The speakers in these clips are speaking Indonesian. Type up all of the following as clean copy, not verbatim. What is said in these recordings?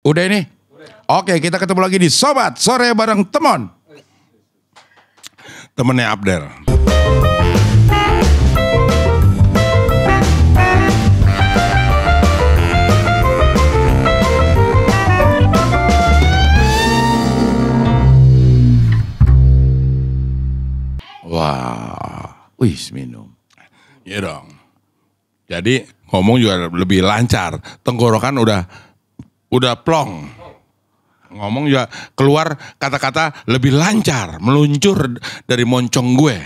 Udah ini? Oke, kita ketemu lagi di Sobat Sore bareng Temon. Temennya Abdel. Wah, wih minum. Iya dong. Jadi ngomong juga lebih lancar. Tenggorokan udah plong. Ngomong juga keluar kata-kata lebih lancar, meluncur dari moncong gue.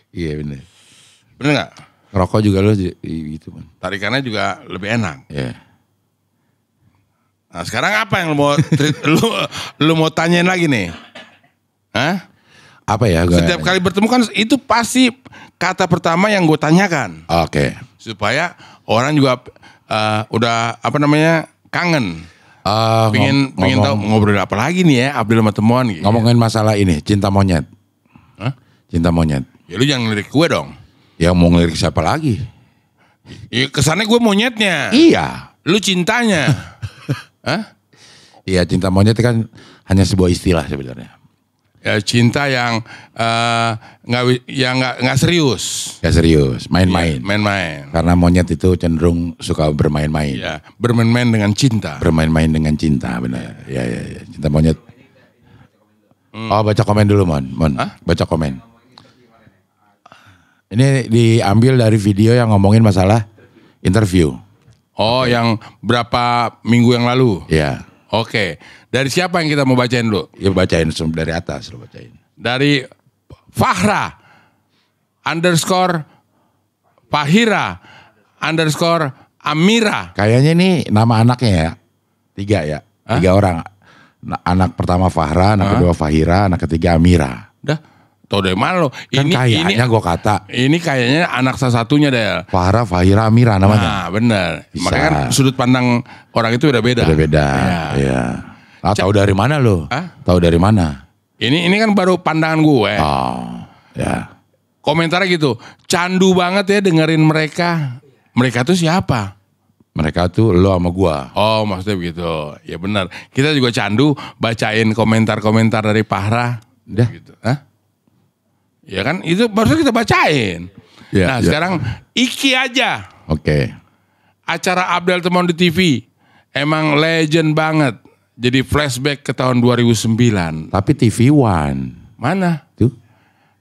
Iya bener. Bener nggak? Rokok juga lo gitu man. Tarikannya juga lebih enak. Iya. Nah sekarang apa yang lu mau tanyain lagi nih? Hah? Apa ya? Setiap kali bertemu kan itu pasti kata pertama yang gue tanyakan. Oke. Supaya orang juga udah kangen. Pengen tahu ngobrol apa lagi nih ya Abdel sama temuan gitu. Ngomongin masalah ini, cinta monyet. Hah? Cinta monyet. Ya lu jangan ngelirik gue dong. Ya mau ngelirik siapa lagi? Ya kesannya gue monyetnya. Iya. Lu cintanya. Hah? Iya, cinta monyet kan hanya sebuah istilah sebenarnya. Ya, cinta yang nggak serius. Gak serius, main-main. Ya, main-main. Karena monyet itu cenderung suka bermain-main. Ya, bermain-main dengan cinta. Bermain-main dengan cinta, benar. Ya. Cinta monyet. Oh, baca komen dulu, Mon. Hah? Baca komen. Ini diambil dari video yang ngomongin masalah interview. Oh, yang berapa minggu yang lalu? Ya. Oke. Dari siapa yang kita mau bacain dulu? Ya bacain dari atas, lo bacain. Dari Fahra _Fahira _Amira. Kayaknya ini nama anaknya ya. 3 ya. 3 orang. Anak pertama Fahra, anak kedua Fahira, anak ketiga Amira. Dah, tau dari mana lo? Kan kayaknya gue kata. Ini kayaknya anak salah satunya Del. Fahra, Fahira, Amira namanya. Nah bener. Bisa. Makanya kan sudut pandang orang itu udah beda. Beda-beda. Iya. Ah, tahu dari mana lo? Tahu dari mana? Ini kan baru pandangan gue. Oh, ya. Komentarnya gitu, candu banget ya dengerin mereka. Mereka tuh siapa? Mereka tuh lo sama gua. Oh maksudnya begitu. Ya benar. Kita juga candu bacain komentar-komentar dari Fahra. Udah. Gitu. Hah? Ya kan itu baru kita bacain. Ya, Nah sekarang Iki aja. Oke. Acara Abdel Temon di TV. Emang legend banget. Jadi flashback ke tahun 2009. Tapi TV One. Mana? Tuh.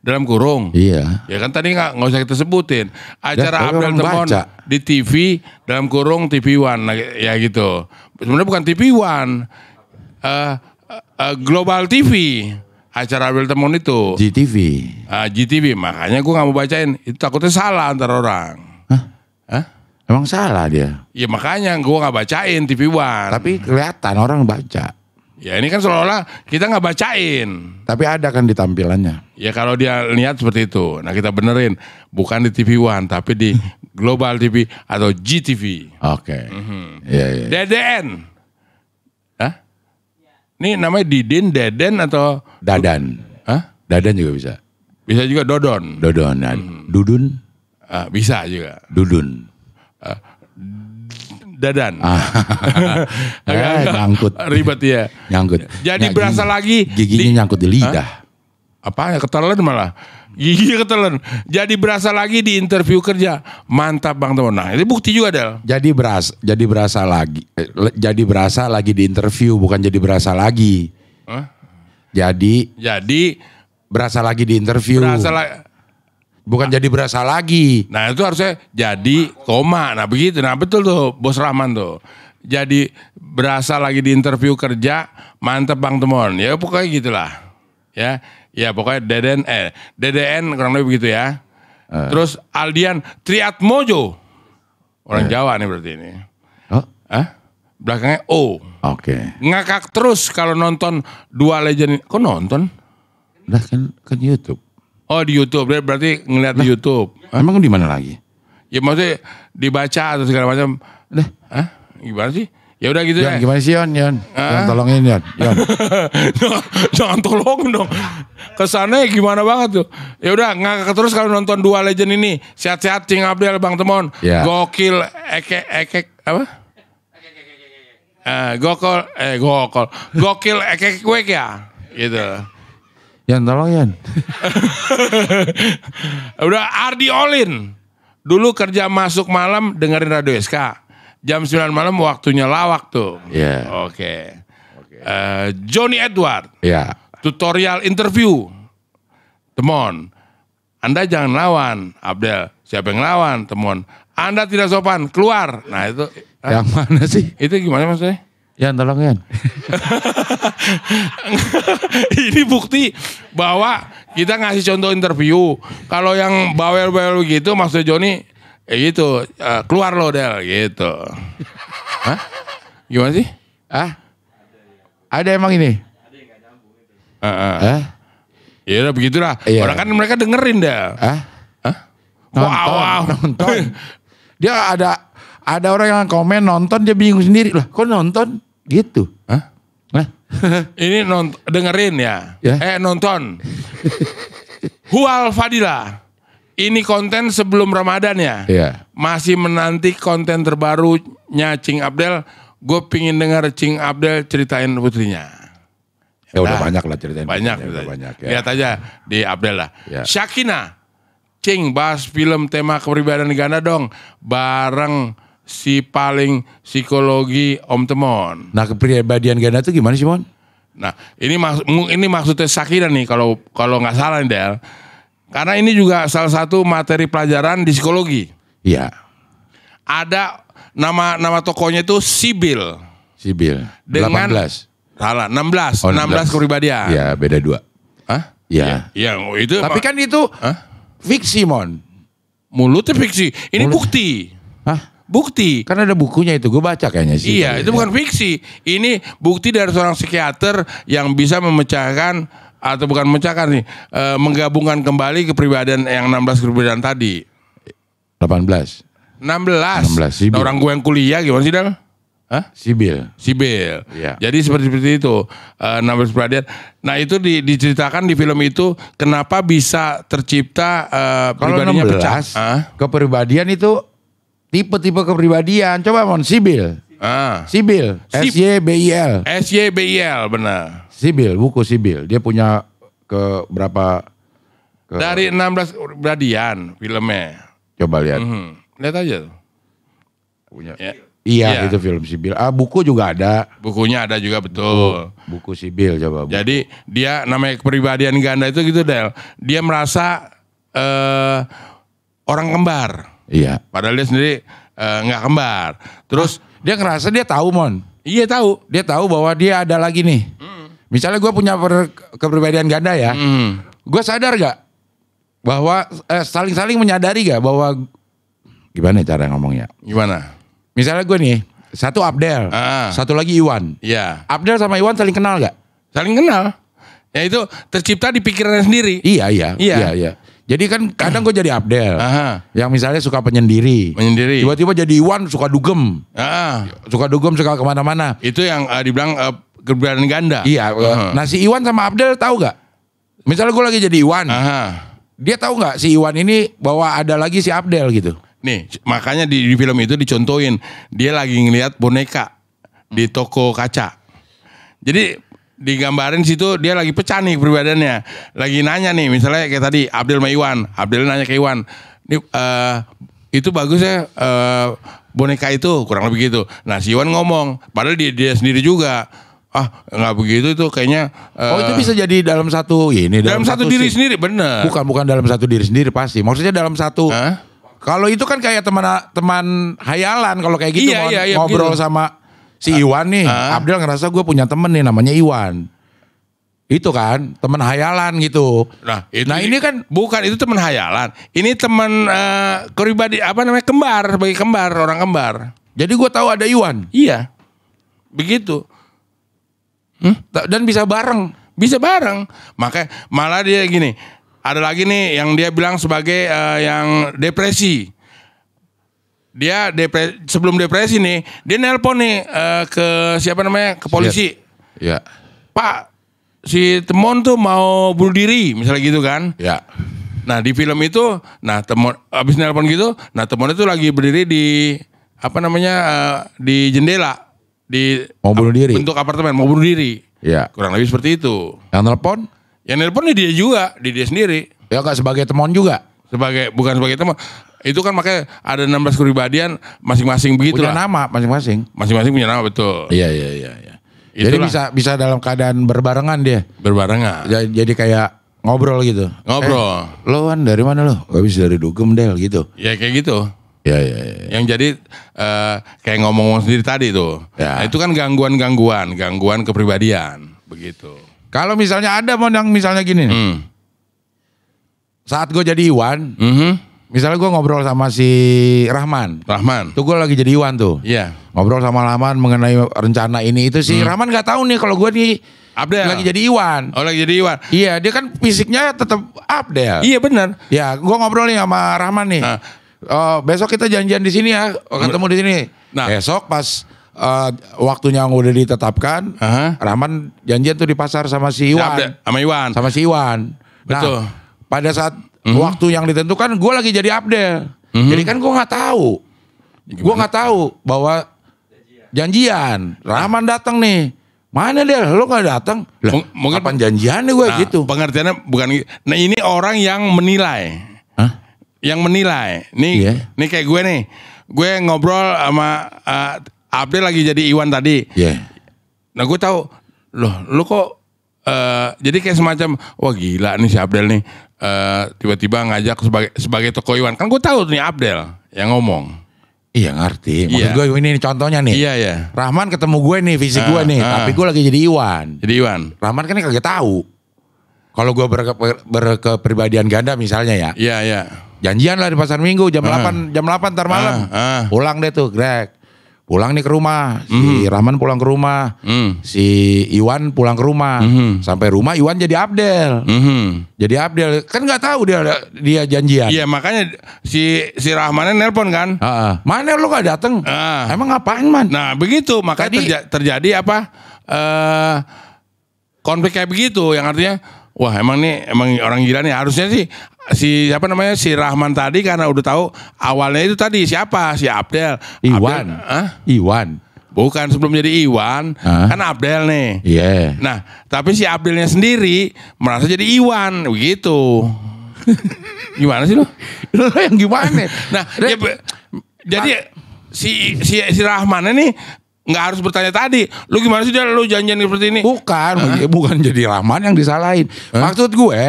Dalam kurung. Iya. Ya kan tadi nggak usah kita sebutin. Acara Tapi Abdel orang Temon baca. di TV dalam kurung TV One. Nah, ya gitu. Sebenarnya bukan TV One. Global TV. Acara Abdel Temon itu. GTV. GTV. Makanya gue nggak mau bacain. Itu takutnya salah antar orang. Hah? Emang salah dia. Ya makanya gue nggak bacain TV One. Tapi kelihatan orang baca. Ya ini kan seolah-olah kita nggak bacain. Tapi ada kan di tampilannya. Ya kalau dia lihat seperti itu. Nah kita benerin. Bukan di TV One. Tapi di Global TV atau GTV. Oke. Iya. DDN. Hah? Ini namanya Didin, Deden atau Dadan. Hah? Dadan juga bisa. Bisa juga Dodon. Dodon. Dudun. Bisa juga. Dudun. Dadan. Nyangkut. Ribet ya. Nyangkut. Jadi berasa lagi. Giginya nyangkut di lidah. Apa ya ketelan malah. Gigi ketelan. Jadi berasa lagi di interview kerja. Mantap Bang Temon. Nah ini bukti juga Del. Jadi berasa lagi di interview, bukan jadi berasa lagi. Hah? Jadi berasa lagi di interview. Bukan jadi berasa lagi. Nah itu harusnya jadi koma. Nah begitu. Nah betul tuh Bos Rahman tuh. Jadi berasa lagi di interview kerja. Mantap Bang Temon. Ya pokoknya gitulah. Ya pokoknya DDN kurang lebih begitu ya. Terus Aldian Triatmojo. Orang Jawa nih berarti ini. Oh? Belakangnya O. Oke. Ngakak terus kalau nonton dua legend ini. Kok nonton? Udah kan YouTube. Oh di YouTube, berarti ngeliat di YouTube. Emang di mana lagi? Ya maksudnya dibaca atau segala macam. Gimana sih? Ya udah gitu ya. Gimana sih Yon? Tolongin Yon. Jangan tolongin dong. Kesannya gimana banget tuh. Ya udah ngakak terus kalau nonton dua legend ini. Sehat-sehat Cing Abdel Bang Temon. Ya. Gokil apa? Gokil ekek ya, gitu. Yan tolong Yan. Udah Ardi Olin. Dulu kerja masuk malam dengerin Radio SK. Jam 9 malam waktunya lawak tuh. Iya. Oke. Johnny Edward. Iya. Tutorial interview. Temon. Anda jangan lawan, Abdel. Siapa yang lawan, Temon? Anda tidak sopan, keluar. Nah itu. Yang mana sih? Itu gimana maksudnya? Yan tolong Yan. Ini bukti bahwa kita ngasih contoh interview. Kalau yang bawel-bawel gitu maksud Joni gitu, keluar lo Del gitu. Hah? Gimana sih? Ada emang ini? Ya udah begitulah. Iya. Orang kan mereka dengerin Del. Nonton. Dia ada orang yang komen nonton dia bingung sendiri lah. Kok nonton? Gitu. Hah? Ini dengerin ya. Nonton. Hual Fadila. Ini konten sebelum Ramadan ya. Iya. Masih menanti konten terbarunya Cing Abdel. Gue pingin dengar Cing Abdel ceritain putrinya. Ya udah banyak lah ceritain. Banyak. Ya. Lihat aja di Abdel lah. Ya. Syakina. Cing bahas film tema kepribadian ganda dong. Bareng si paling psikologi Om Temon. Nah kepribadian ganda itu gimana sih Mon? Nah ini maksudnya Syakina nih kalau nggak salah nih Del. Karena ini juga salah satu materi pelajaran di psikologi. Iya. Ada nama tokohnya itu Sibyl. Dengan 18. Salah 16. Oh, 16 kepribadian. Iya beda 2. Hah? Iya. Ya, itu. Tapi kan itu fiksi Mon. Mulutnya fiksi. Ini bukti. Hah? Bukti. Kan ada bukunya itu, gue baca kayaknya sih. Iya, itu bukan fiksi. Ini bukti dari seorang psikiater yang bisa memecahkan atau bukan memecahkan nih, menggabungkan kembali kepribadian yang 16 kepribadian tadi. 18. 16. Sibyl. Nah, orang gue yang kuliah gimana sih Del? Hah? Sibyl. Iya. Jadi seperti itu 16 kepribadian. Nah itu diceritakan di film itu kenapa bisa tercipta pribadinya pecah. Kepribadian itu tipe-tipe kepribadian. Coba Mon, Sibyl. Sibyl. SYBIL. SYBIL benar. Sibyl, buku Sibyl. Dia punya dari 16 kepribadian filmnya. Coba lihat. Lihat aja. Punya. Ya. Iya, itu film Sibyl. Buku juga ada. Bukunya ada juga betul. Buku Sibyl coba. Buku. Jadi dia namanya kepribadian ganda itu gitu Del. Dia merasa orang kembar. Iya. Padahal dia sendiri nggak kembar. Terus dia ngerasa dia tahu Mon. Iya tahu. Dia tahu bahwa dia ada lagi nih. Misalnya gue punya kepribadian ganda ya. Gue sadar gak bahwa saling-saling menyadari gak bahwa gimana cara ngomongnya? Gimana? Misalnya gue nih, satu Abdel, satu lagi Iwan. Iya. Abdel sama Iwan saling kenal gak? Saling kenal. Ya itu tercipta di pikirannya sendiri. Iya. Jadi kan kadang gue jadi Abdel, yang misalnya suka menyendiri. Tiba-tiba jadi Iwan suka dugem, suka kemana-mana. Itu yang dibilang kepribadian ganda. Iya. Nah si Iwan sama Abdel tahu gak? Misalnya gue lagi jadi Iwan, dia tahu gak si Iwan ini bahwa ada lagi si Abdel gitu? Nih makanya di film itu dicontohin dia lagi ngelihat boneka di toko kaca. Jadi digambarin situ dia lagi pecah nih kepribadiannya. Lagi nanya nih misalnya kayak tadi Abdel sama Iwan. Abdel nanya ke Iwan, "Nih itu bagus ya boneka itu," kurang lebih gitu. Nah si Iwan ngomong, padahal dia sendiri juga, nggak begitu itu kayaknya. Itu bisa jadi dalam satu ini. Dalam satu diri sendiri bener. Bukan dalam satu diri sendiri pasti. Maksudnya dalam satu. Kalau itu kan kayak teman hayalan kalau kayak gitu. Iya, ngobrol begitu. sama si Iwan nih, Abdel ngerasa gue punya temen nih namanya Iwan. Itu kan teman hayalan gitu. Nah ini kan bukan itu teman hayalan. Ini teman kepribadian kembar, sebagai kembar, orang kembar. Jadi gue tahu ada Iwan. Iya. Begitu. Dan bisa bareng. Bisa bareng. Makanya malah dia gini. Ada lagi nih yang dia bilang sebagai yang depresi. Dia sebelum depresi nih, dia nelpon nih ke siapa namanya, ke polisi. Iya. Pak, si Temon tuh mau bunuh diri, misalnya gitu kan? Iya. Nah di film itu, Temon abis nelpon gitu, Temon itu lagi berdiri di di jendela. Mau bunuh diri. bentuk apartemen mau bunuh diri. Iya. Kurang lebih seperti itu. Yang telepon? Yang nelpon dia juga, dia sendiri. Ya nggak sebagai teman juga. Bukan sebagai teman. Itu kan makanya ada 16 kepribadian masing-masing begitu Punya lah. nama masing-masing. Masing-masing punya nama betul. Iya. Jadi Itulah. bisa dalam keadaan berbarengan dia. Berbarengan. Jadi kayak ngobrol gitu. Ngobrol. Lo kan dari mana lo? Gak bisa dari Dugem Del gitu. Ya kayak gitu. Ya. Yang jadi kayak ngomong sendiri tadi tuh. Ya. Nah, itu kan gangguan kepribadian begitu. Kalau misalnya ada yang misalnya gini nih. Saat gue jadi Iwan, misalnya gue ngobrol sama si Rahman. Rahman. Tuh gue lagi jadi Iwan tuh. Iya. Ngobrol sama Rahman mengenai rencana ini itu si Rahman nggak tahu nih kalau gue nih Abdel. lagi jadi Iwan. Oh lagi jadi Iwan. Iya, dia kan fisiknya tetap Abdel. Iya benar. Ya, gue ngobrol nih sama Rahman nih. Nah. Oh, besok kita janjian di sini ya, ketemu di sini. Nah. Besok pas waktunya yang udah ditetapkan, Rahman janjian tuh di pasar sama si Iwan. Sama Iwan. Sama si Iwan. Betul. Nah, pada saat waktu yang ditentukan, gue lagi jadi Abdel. Jadi kan gue nggak tahu. Gue nggak tahu bahwa janjian. Rahman datang nih. Mana dia? Lo nggak datang? Lah, Mungkin kapan janjiannya gue gitu? Pengertiannya bukan. Nah ini orang yang menilai. Hah? Yang menilai. Nih kayak gue nih. Gue ngobrol sama Abdel lagi jadi Iwan tadi. Iya. Nah gue tahu, lo kok jadi kayak semacam wah gila nih si Abdel nih tiba-tiba ngajak sebagai tokoh Iwan. Kan gue tahu nih Abdel yang ngomong. Iya ngerti. Maksud gue ini contohnya nih. Iya. Rahman ketemu gue nih fisik gue nih, tapi gue lagi jadi Iwan. Jadi Iwan. Rahman kan kagak tahu. Kalau gue berkepribadian ganda misalnya ya. Iya. Janjian lah di pasar Minggu jam 8 ntar malam. Pulang deh tuh, Greg. Pulang nih ke rumah. Si Rahman pulang ke rumah. Si Iwan pulang ke rumah. Sampai rumah Iwan jadi Abdel. Jadi Abdel kan nggak tahu dia janjian. Iya makanya si Rahmannya nelpon kan. Mana lu nggak datang? Emang ngapain man? Nah begitu makanya terjadi apa konflik kayak begitu yang artinya wah emang orang gila nih. Harusnya sih si Rahman tadi karena udah tahu awalnya itu tadi siapa si Abdel. Iwan. Iwan. Bukan sebelum jadi Iwan kan Abdel nih. Iya. Nah tapi si Abdelnya sendiri merasa jadi Iwan begitu. Gimana sih lo? Lo yang gimana? Nah jadi si Rahman ini nggak harus bertanya tadi, lu gimana sih dia lu janjian seperti ini? Bukan jadi Rahman yang disalahin. Maksud gue,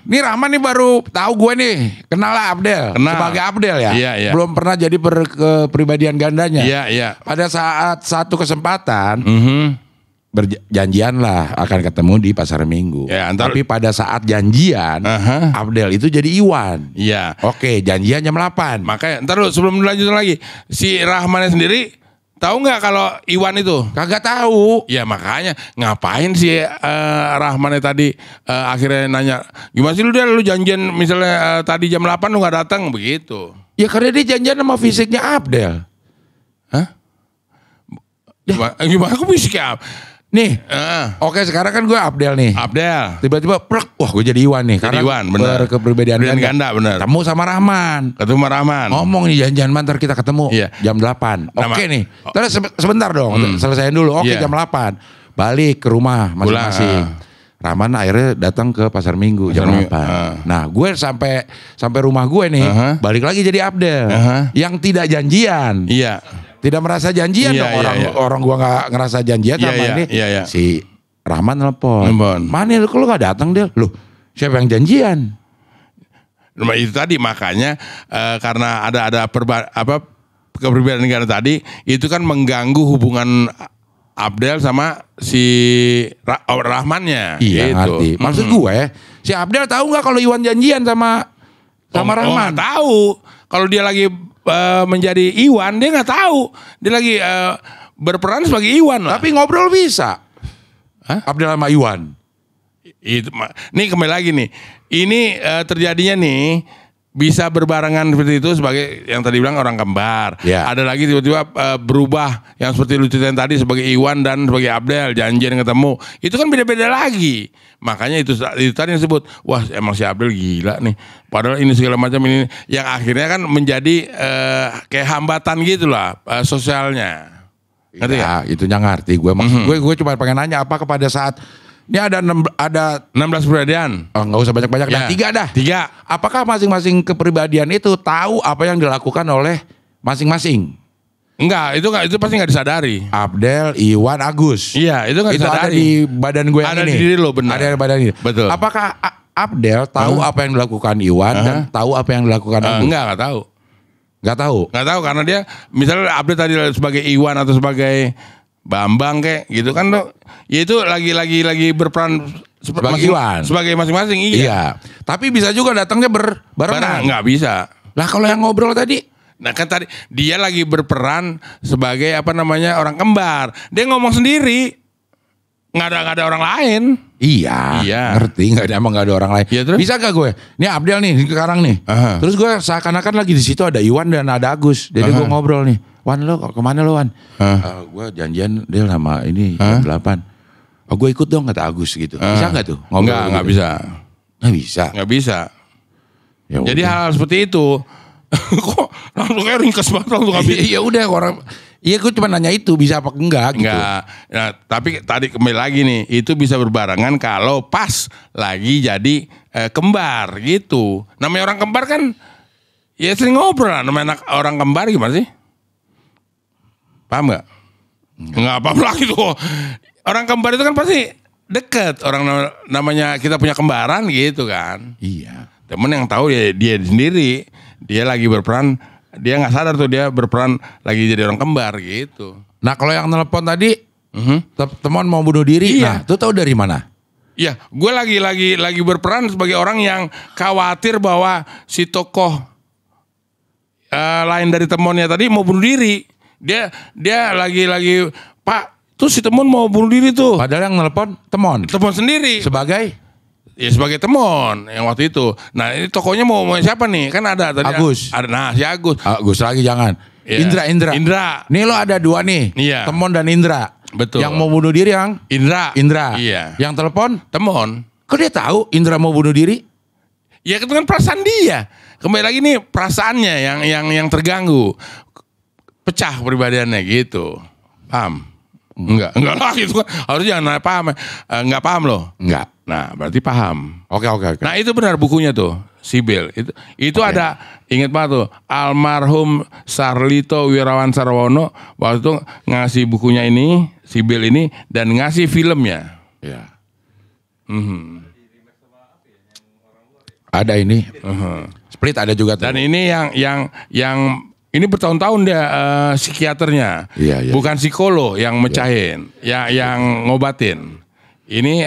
nih Rahman nih baru tahu gue nih, kenal lah Abdel sebagai Abdel ya. Iya. Belum pernah jadi kepribadian gandanya. Iya. Pada saat satu kesempatan, berjanjian lah akan ketemu di pasar Minggu. Ya, tapi pada saat janjian, Abdel itu jadi Iwan. Iya. Oke, janjian jam 8. Makanya ntar lu sebelum lanjut lagi, si Rahmannya sendiri tahu nggak kalau Iwan itu? Kagak tahu. Ya makanya ngapain si Rahmannya tadi akhirnya nanya, gimana sih lu janjian misalnya tadi jam 8 lu nggak datang begitu? Ya karena dia janjian sama fisiknya Abdel. Hah? Gimana aku fisiknya? Nih, oke sekarang kan gue Abdel nih. Abdel. Tiba-tiba, wah gue jadi Iwan nih. Jadi karena Iwan, bener. Berkepribadian ganda, bener. Ketemu sama Rahman. Ngomong nih janjian ntar kita ketemu jam 8. Oke nih. Terus sebentar dong, selesaiin dulu. Oke jam 8. Balik ke rumah masing-masing. Rahman akhirnya datang ke pasar Minggu jam 8. Nah gue sampai rumah gue nih, balik lagi jadi Abdel. Yang tidak janjian. Iya. Tidak merasa janjian dong orang gua nggak ngerasa janjian sama ini. Si Rahman telepon. Mana lu nggak datang dia? Loh, siapa yang janjian? Itu tadi makanya karena ada kepribadian negara tadi itu kan mengganggu hubungan Abdel sama si Rahmannya. Iya gitu. ngerti. Maksud gue, si Abdel tahu nggak kalau Iwan janjian sama Rahman? Tahu. Kalau dia lagi menjadi Iwan dia nggak tahu, dia lagi berperan sebagai Iwan lah. Tapi ngobrol bisa. Abdel sama Iwan. Itu, nih kembali lagi nih, ini terjadinya nih bisa berbarengan seperti itu sebagai yang tadi bilang orang kembar. Ada lagi tiba-tiba berubah yang seperti lu ceritain tadi sebagai Iwan dan sebagai Abdel janjian ketemu. Itu kan beda-beda lagi. Makanya itu tadi yang disebut, wah emang si Abdel gila nih. Padahal ini segala macam ini yang akhirnya kan menjadi kayak hambatan gitulah sosialnya. Ngerti ya, itunya ngerti. Gue maksud gue cuma pengen nanya apa kepada saat ini ada 16 kepribadian. nggak usah banyak-banyak dah, Ya. 3 dah. 3. Apakah masing-masing kepribadian itu tahu apa yang dilakukan oleh masing-masing? Enggak, itu pasti nggak disadari. Abdel, Iwan, Agus. Iya, itu nggak Itu ada disadari. di badan gue yang Ada ini. di diri lo, benar. Ada di badan ini. Betul. Apakah Abdel tahu apa yang dilakukan Iwan dan tahu apa yang dilakukan Agus? Enggak tahu. Nggak tahu. Nggak tahu karena dia misalnya update tadi sebagai Iwan atau sebagai Bambang kayak gitu kan tuh, ya itu lagi berperan Sebagai Iwan. sebagai masing-masing. Iya. Tapi bisa juga datangnya barengan. Nggak bisa. Lah kalau yang ngobrol tadi, Nah kan tadi dia lagi berperan sebagai orang kembar. Dia ngomong sendiri, nggak ada orang lain. iya, ngerti emang nggak ada orang lain. Iya, terus? Bisa gak gue? Ini Abdel nih sekarang nih. Aha. Terus gue seakan-akan lagi di situ ada Iwan dan ada Agus. Jadi gue ngobrol nih. Wan lo kemana lo Wan? Gue janjian dia sama ini jam 8. Oh gue ikut dong kata Agus gitu. Bisa gak tuh? Ngobrol Nggak gitu? bisa. Nggak bisa. Nggak bisa. Ya Jadi udah. hal seperti itu kok langsung kayak ringkas banget langsung nggak bisa. Iya udah orang. Iya gue cuma nanya itu bisa apa enggak gitu. Enggak. Nah, tapi tadi kembali lagi nih, itu bisa berbarengan kalau pas lagi jadi kembar gitu. Namanya orang kembar kan ya sering ngobrol lah. Namanya orang kembar gimana sih? Paham nggak? Nggak paham lagi tuh. Orang kembar itu kan pasti deket. Orang namanya kita punya kembaran gitu kan. Iya. Temen yang tahu dia sendiri, dia lagi berperan, dia nggak sadar tuh dia berperan lagi jadi orang kembar gitu. Nah kalau yang telepon tadi teman mau bunuh diri, Iya. nah itu tahu dari mana? Iya, gue lagi berperan sebagai orang yang khawatir bahwa si tokoh lain dari temonnya tadi mau bunuh diri. Dia lagi Pak, tuh si temon mau bunuh diri tuh. Padahal yang telepon temon Temon sendiri. sebagai Ya sebagai temon yang waktu itu. Nah ini tokohnya mau siapa nih? Kan ada tadi. Agus. Ada, nah si Agus. Agus lagi jangan. Iya. Indra. Indra. Nih lo ada 2 nih. Iya. Temon dan Indra. Betul. Yang mau bunuh diri yang Indra. Iya. Yang telepon, Temon. kok dia tahu Indra mau bunuh diri? Ya itu kan perasaan dia. Kembali lagi nih perasaannya yang terganggu. Pecah kepribadiannya gitu. Paham? Enggak lah gitu kan. Harusnya jangan paham. Enggak paham loh. Enggak. Nah, berarti paham. Oke. Nah, itu benar bukunya tuh, Sibil. Itu ada, ingat banget tuh, almarhum Sarlito Wirawan Sarwono waktu itu ngasih bukunya ini, Sibil ini, dan ngasih filmnya. Ya. Ada ini. Split ada juga tuh. Dan ini yang ini bertahun-tahun dia psikiaternya, Iya. bukan psikolog yang mecahin, yang ngobatin. Ini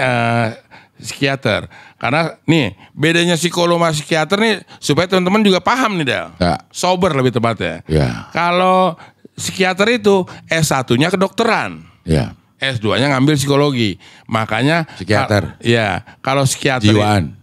psikiater. Karena nih bedanya psikolog sama psikiater nih supaya teman-teman juga paham nih Del. Ya. Sober lebih tepatnya. Ya. Kalau psikiater itu S1-nya kedokteran. Ya. S2-nya ngambil psikologi. Makanya Psikiater. Ya, kalau psikiater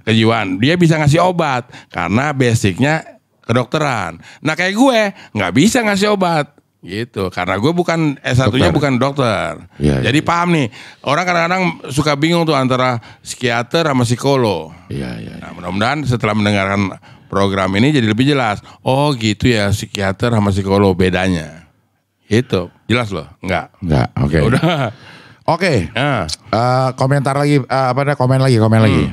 kejiwaan, dia bisa ngasih obat karena basicnya kedokteran. Nah, kayak gue nggak bisa ngasih obat gitu karena gue bukan S1-nya bukan dokter. Ya, Jadi paham nih. Orang kadang-kadang suka bingung tuh antara psikiater sama psikolog. Iya. Nah, mudah-mudahan setelah mendengarkan program ini jadi lebih jelas. Oh, gitu ya psikiater sama psikolog bedanya. Itu jelas loh? Enggak. Oke. Udah. Oke. Nah. Komentar lagi komen lagi.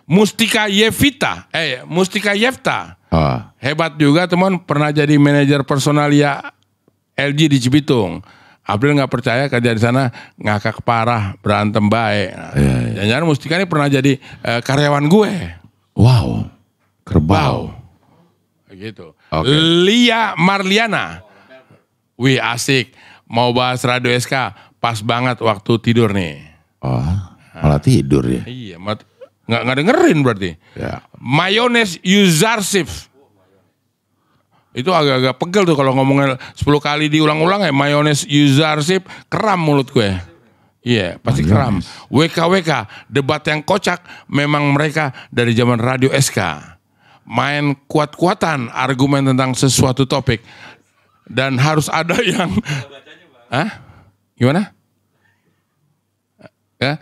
Mustika Yevta. Oh. Hebat juga teman, pernah jadi manajer personalia LG di Cibitung. April nggak percaya kerja di sana ngakak parah, berantem baik. Nah, jangan-jangan Mustika ini pernah jadi karyawan gue. Wow. Kerbau. Gitu. Oke. Lia Marliana. Wih asik. Mau bahas Radio SK. Pas banget waktu tidur nih. Oh, malah tidur ya. Iya, nggak dengerin berarti. Ya. Mayones Yuzarsif. Itu agak-agak pegel tuh kalau ngomongnya 10 kali diulang-ulang ya. Mayones Yuzarsif, keram mulut gue. Iya, pasti keram. WKWK, debat yang kocak memang mereka dari zaman Radio SK. Main kuat-kuatan argumen tentang sesuatu topik. Dan harus ada yang... Hah? Gimana? Ya,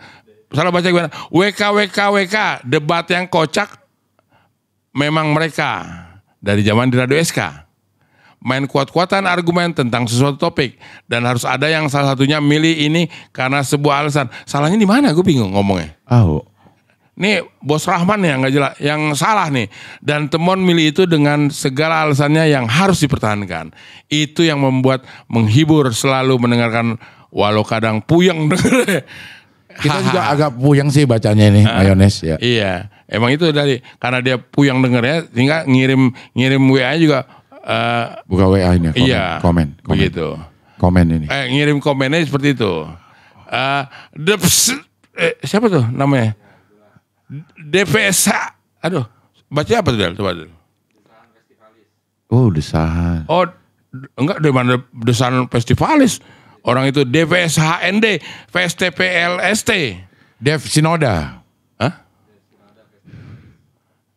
salah baca gimana? WKWK, debat yang kocak memang mereka dari zaman di Radio SK. main kuat-kuatan argumen tentang sesuatu topik. Dan harus ada yang salah satunya milih ini karena sebuah alasan. Salahnya di mana? Gue bingung ngomongnya. Nih Bos Rahman yang nggak jelas, yang salah nih. Dan Temon milih itu dengan segala alasannya yang harus dipertahankan. Itu yang membuat menghibur selalu mendengarkan walau kadang puyeng dengernya. Kita juga agak puyeng sih bacanya ini mayones ya. Iya, emang itu dari karena dia puyeng dengernya, sehingga ngirim WA juga. Buka WA ini. Komen. Begitu. Komen ini. Ngirim komennya seperti itu. Siapa tuh namanya? DPSH, aduh, baca apa tuh Del? Coba dulu. Oh, desahan. Oh, enggak, dari mana desahan festivalis? Orang itu DPSHND, VSTPLST. Dev Sinoda. Hah?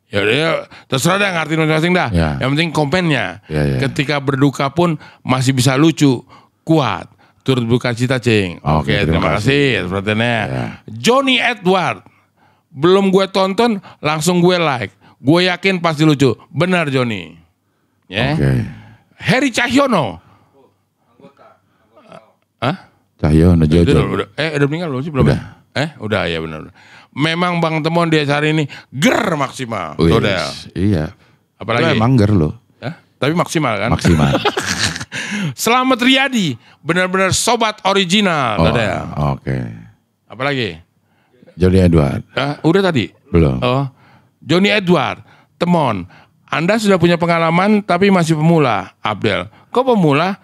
Ya, terserah dah ngerti masing-masing dah. Ya. Yang penting komennya. Ya. Ketika berduka pun masih bisa lucu, kuat, turut berduka cita, Cing. Oke, terima kasih perhatiannya. Ya. Johnny Edward. Belum gue tonton, langsung gue like. Gue yakin pasti lucu. Benar Johnny. Ya. Oke. Heri Cahyono. Hah? Cahyono Jojo. Udah meninggal belum sih? Belum. Udah ya benar. Memang Bang Temon di acara ini ger maksimal. Iya. Apalagi? Itu emang ger loh. Tapi maksimal kan? Maksimal. Selamat Riyadi. Benar-benar sobat original. Oke. Apalagi? Johnny Edward. Udah tadi? Belum. Johnny Edward, Temon, Anda sudah punya pengalaman tapi masih pemula. Abdel, kok pemula?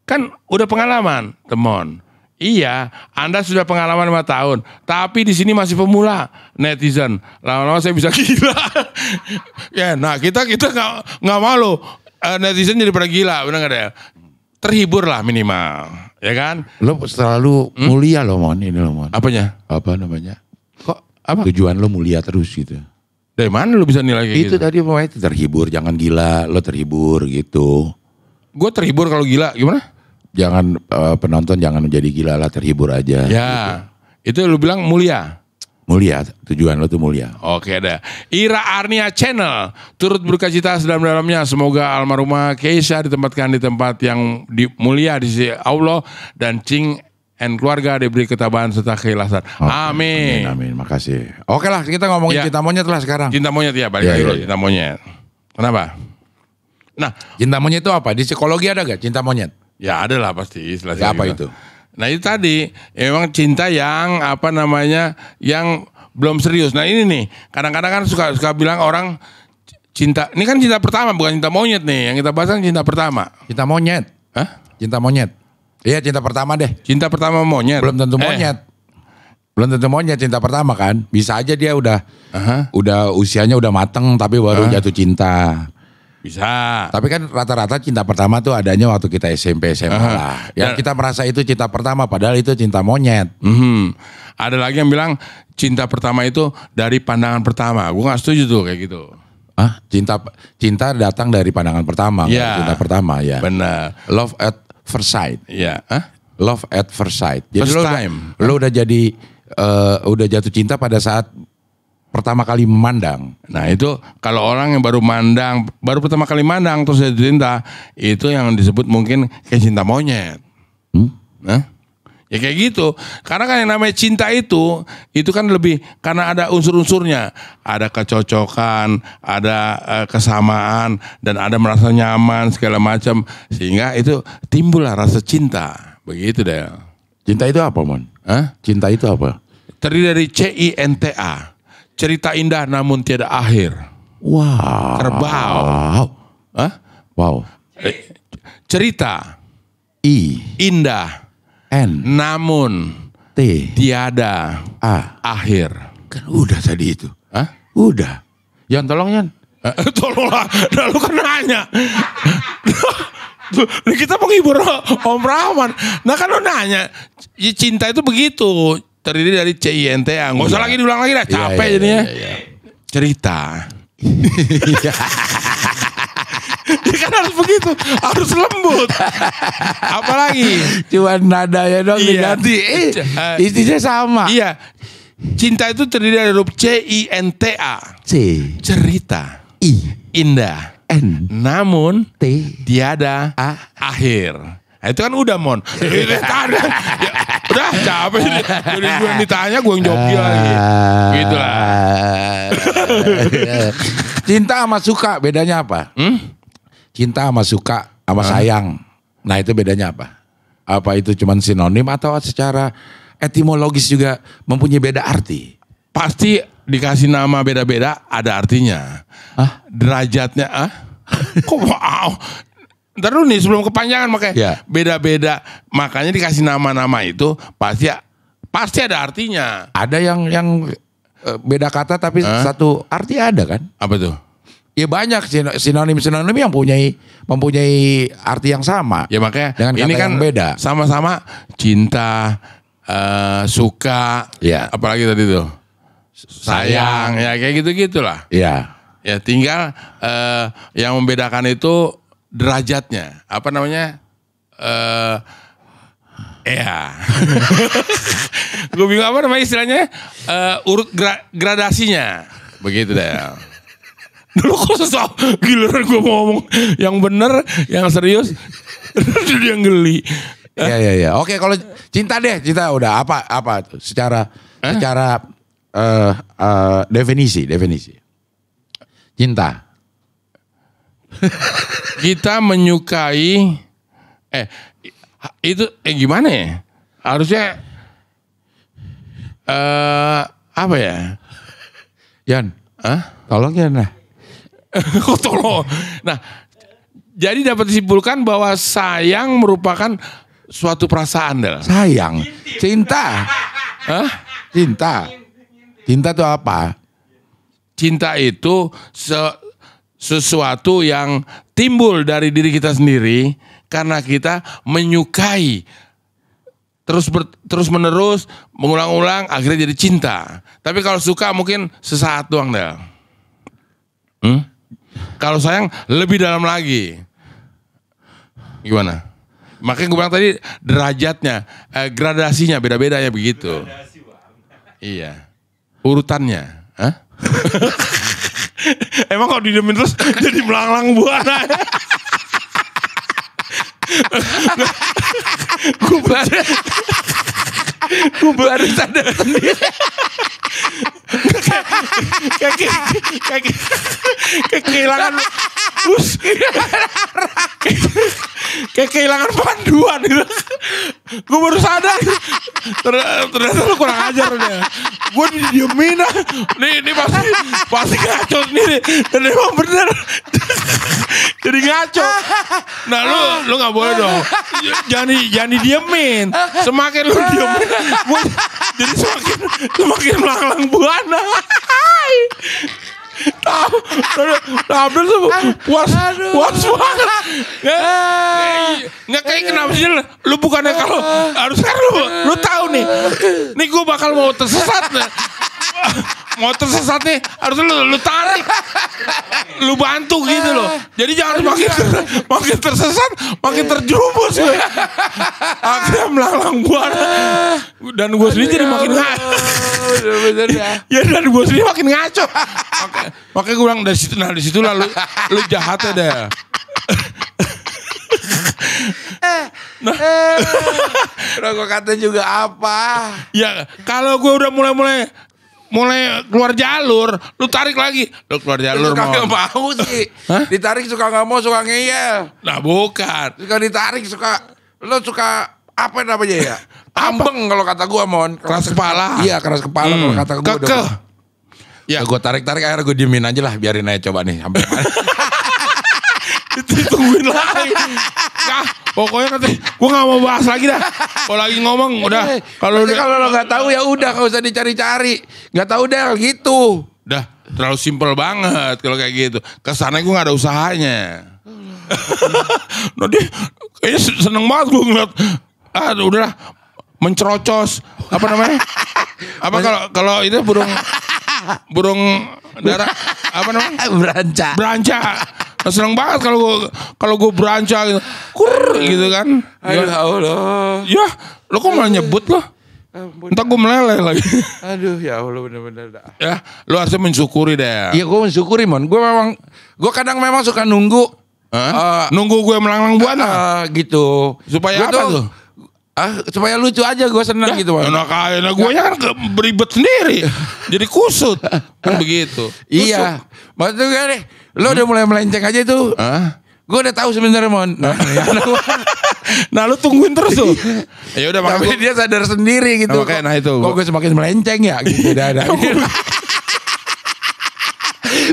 Kan udah pengalaman, Temon. Iya, Anda sudah pengalaman 5 tahun, tapi di sini masih pemula. Netizen, lama-lama saya bisa gila. Ya, nah kita nggak malu. Netizen jadi pada gila, benar nggak Del? Terhibur lah minimal, ya kan? Lo selalu mulia lo Mon, ini lo Mon. Apanya? Apa namanya? Kok apa? Tujuan lo mulia terus gitu. Dari mana lo bisa nilai kayak Itu gitu? tadi pokoknya terhibur, jangan gila, lo terhibur gitu. Gue terhibur kalau gila, gimana? Jangan penonton jangan menjadi gila lah, terhibur aja. Ya, gitu. itu lo bilang mulia. Mulia, tujuan lo tuh mulia. Oke ada. Ira Arnia Channel turut berduka cita sedalam-dalamnya. Semoga almarhumah Keisha ditempatkan di tempat yang mulia di sisi Allah dan Cing and keluarga diberi ketabahan serta keikhlasan. Amin. Amin. Makasih. Oke lah, kita ngomongin cinta monyet lah sekarang. Cinta monyet ya, balik lagi loh, cinta monyet. Kenapa? Nah, cinta monyet itu apa? Di psikologi ada gak cinta monyet? Ya ada lah pasti. Ya, apa itu? Nah itu tadi memang cinta yang apa namanya yang belum serius. Nah ini nih kadang-kadang kan suka bilang orang cinta. Ini kan cinta pertama bukan cinta monyet nih. Yang kita bahas kan cinta pertama. Cinta monyet. Hah? Cinta monyet. Iya cinta pertama deh. Cinta pertama monyet. Belum tentu monyet. Belum tentu monyet cinta pertama kan. Bisa aja dia udah usianya udah mateng tapi baru jatuh cinta. Bisa. Tapi kan rata-rata cinta pertama tuh adanya waktu kita SMP SMA lah. Yang kita merasa itu cinta pertama padahal itu cinta monyet. Ada lagi yang bilang cinta pertama itu dari pandangan pertama. Gue gak setuju tuh kayak gitu. Cinta datang dari pandangan pertama. Ya. Cinta pertama ya. Benar. Love at first sight. Iya. Love at first sight. Jadi First time. Lo udah jadi udah jatuh cinta pada saat pertama kali memandang. Nah itu kalau orang yang baru pertama kali mandang terus jatuh cinta, itu yang disebut mungkin kayak cinta monyet. Ya kayak gitu. Karena kan yang namanya cinta itu kan lebih karena ada unsur-unsurnya, ada kecocokan, ada kesamaan, dan ada merasa nyaman segala macam, sehingga itu timbullah rasa cinta. Begitu deh. Cinta itu apa, Mon? Cinta itu apa? Terdiri dari CINTA. Cerita indah namun tiada akhir. Wow. Kerbau. Wow. Cerita. I. Indah. N. Namun. T. Tiada. A. Akhir. Kan udah tadi itu. Udah. Yan tolong Yan. Tolonglah. Lalu kan nanya. Kita menghibur Om Rahman. Nah kan lo nanya. Cinta itu begitu. Terdiri dari CINTA. Nggak usah lagi diulang lagi dah. Capek jadinya. Cerita. Ya kan harus begitu. Harus lembut. Apalagi. Cuma nadanya dong diganti. Isinya sama. Iya. Cinta itu terdiri dari huruf CINTA. C. Cerita. I. Indah. N namun T tiada akhir. Nah, itu kan udah Mon. Ya, udah capek nih. Jadi gue yang ditanya, gue yang jawab dia lagi. Gitu lah. Cinta sama suka bedanya apa? Cinta sama suka sama sayang. Nah itu bedanya apa? Apa itu cuma sinonim atau secara etimologis juga mempunyai beda arti? Pasti dikasih nama beda-beda ada artinya. Derajatnya kok wow. Ntar dulu nih sebelum kepanjangan makanya beda-beda. Makanya dikasih nama-nama itu pasti ada artinya. Ada yang beda kata tapi satu arti ada kan? Apa tuh? Ya banyak sinonim yang mempunyai arti yang sama. Ya makanya dengan kata ini kan yang beda. Sama-sama cinta, suka, apalagi tadi tuh sayang, ya kayak gitu-gitulah. Iya. Ya tinggal yang membedakan itu derajatnya, apa namanya? Gue bingung apa namanya istilahnya, urut gradasinya, begitu deh. Dulu kok sesat, giliran gue ngomong yang bener, yang serius, dia geli. Iya. Oke, kalau cinta udah apa tuh? Secara definisi. Cinta. Kita menyukai itu gimana ya? Harusnya apa ya? Yan, tolong ya nah. Kok tolong? Nah, jadi dapat disimpulkan bahwa sayang merupakan suatu perasaan dah. Sayang, cinta. Cinta itu apa? Cinta itu sesuatu yang timbul dari diri kita sendiri karena kita menyukai terus menerus mengulang-ulang akhirnya jadi cinta. Tapi kalau suka mungkin sesaat doang dah. Kalau sayang lebih dalam lagi. Gimana? Makanya gue bilang tadi derajatnya, gradasinya beda-beda ya begitu. Iya. Urutannya. Emang kalau didemin terus jadi melanglang buana. Gue baru sadar sendiri. Kayak kehilangan kayak kehilangan panduan gitu. Gue baru sadar ternyata lu kurang ajar deh. Gue didiemin nih pasti ngaco sendiri dan emang bener jadi ngaco. Nah lu nggak boleh dong, jangan didiemin. Semakin lu diemin gue jadi semakin melanglang buana. Abdul tuh puas banget. Nggak kayak kenapa sih lu bukannya kalau harus kan lu tahu nih gue bakal mau tersesat nih. Mau tersesat nih harus lu tarik, lu bantu gitu loh. Jadi jangan makin tersesat makin terjerumus gue. Akhirnya melanglang buana dan gue sendiri jadi makin ngaco. Ya dan gue sendiri makin ngaco. Makanya gue bilang dari situ lah lu jahatnya deh. Nah, gue kata juga apa? Ya kalau gue udah mulai keluar jalur, lu tarik lagi. Lu keluar jalur suka gak mau sih. Ditarik suka gak mau, suka ngeyel. Nah bukan. Suka ditarik, lu suka apa namanya ya? Ambeng kalau kata gue, Mon. Keras kepala. Iya, keras kepala kalau kata gue. Kekeh. Ya gue tarik akhirnya gue diemin aja lah, biarin aja coba nih sampai mana. Ditungguin lagi. Nah, pokoknya nanti gue gak mau bahas lagi dah. Kalau lagi ngomong udah. Kalau lo nggak tahu ya udah, gak usah dicari-cari. Nggak tahu deh gitu. Udah terlalu simpel banget kalau kayak gitu. Kesannya gue gak ada usahanya. Nah dia kayaknya seneng banget gue ngeliat. Udahlah mencerocos apa namanya? Apa kalau itu burung dara apa namanya? Beranca. Seneng banget kalau gue beranca gitu. Kur gitu kan. Aduh Allah. Ya, lo kok malah nyebut lo? Entah gue meleleh lagi. Aduh ya Allah bener-bener dah. Ya, lu harusnya mensyukuri deh. Iya gue mensyukuri Mon. Gue kadang memang suka nunggu. Nunggu gue melanglang buana. Gitu. Supaya apa tuh? Supaya lucu aja gue senang gitu Mon. Enak aja. Nah gue kan beribet sendiri. Jadi kusut. Kan begitu. Iya. Maksudnya nih. Lo udah mulai melenceng aja tuh. Gue udah tahu sebenarnya Mon. Nah lu tungguin terus tuh. Ya udah Tapi dia sadar sendiri gitu. Makanya nah itu. Kok gue semakin melenceng ya gitu.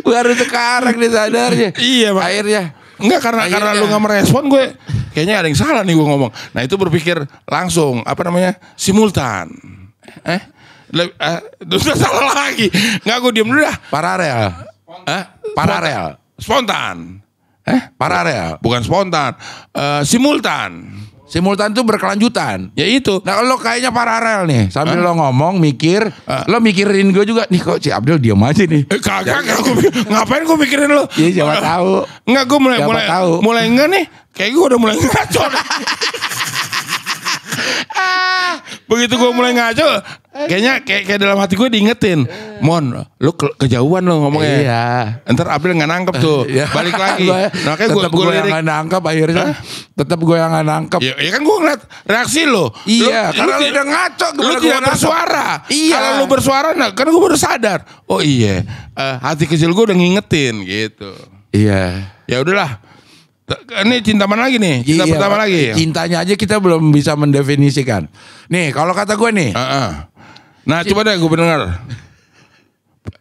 Baru sekarang dia sadarnya. Iya Mak. Akhirnya. Enggak karena lu gak merespon gue. Kayaknya ada yang salah nih gue ngomong. Nah itu berpikir langsung. Apa namanya? Simultan. Udah salah lagi. Enggak gue diem dulu dah. Paralel. Paralel. Spontan. Paralel. Bukan spontan. Simultan. Simultan itu berkelanjutan. Ya itu. Nah lo kayaknya paralel nih. Sambil lo ngomong mikir. Lo mikirin gue juga. Nih kok si Abdul diam aja nih. Kagak. Ngapain gue mikirin lo? Iya siapa tahu. Enggak gue mulai enggak nih. Kayak gue udah mulai ngaco. Begitu gue mulai ngaco. Kayaknya kayak dalam hati gue diingetin. Mon, lu kejauhan lo ngomongnya. Iya. Ntar April gak nangkep tuh. Balik lagi. Nah kayak gue yang gak nangkep akhirnya. Tetap gue yang gak nangkep. Ya kan gue ngeliat reaksi lo. Iya. Karena lu udah ngaco. Lu tidak bersuara. Iya. Kalau lu bersuara, nah, kan gue baru sadar. Oh iya. Hati kecil gue udah ngingetin gitu. Iya. Ya udahlah. Ini cinta mana lagi nih? Cinta pertama lagi. Cintanya aja kita belum bisa mendefinisikan. Nih kalau kata gue nih. Nah coba deh gue pendengar.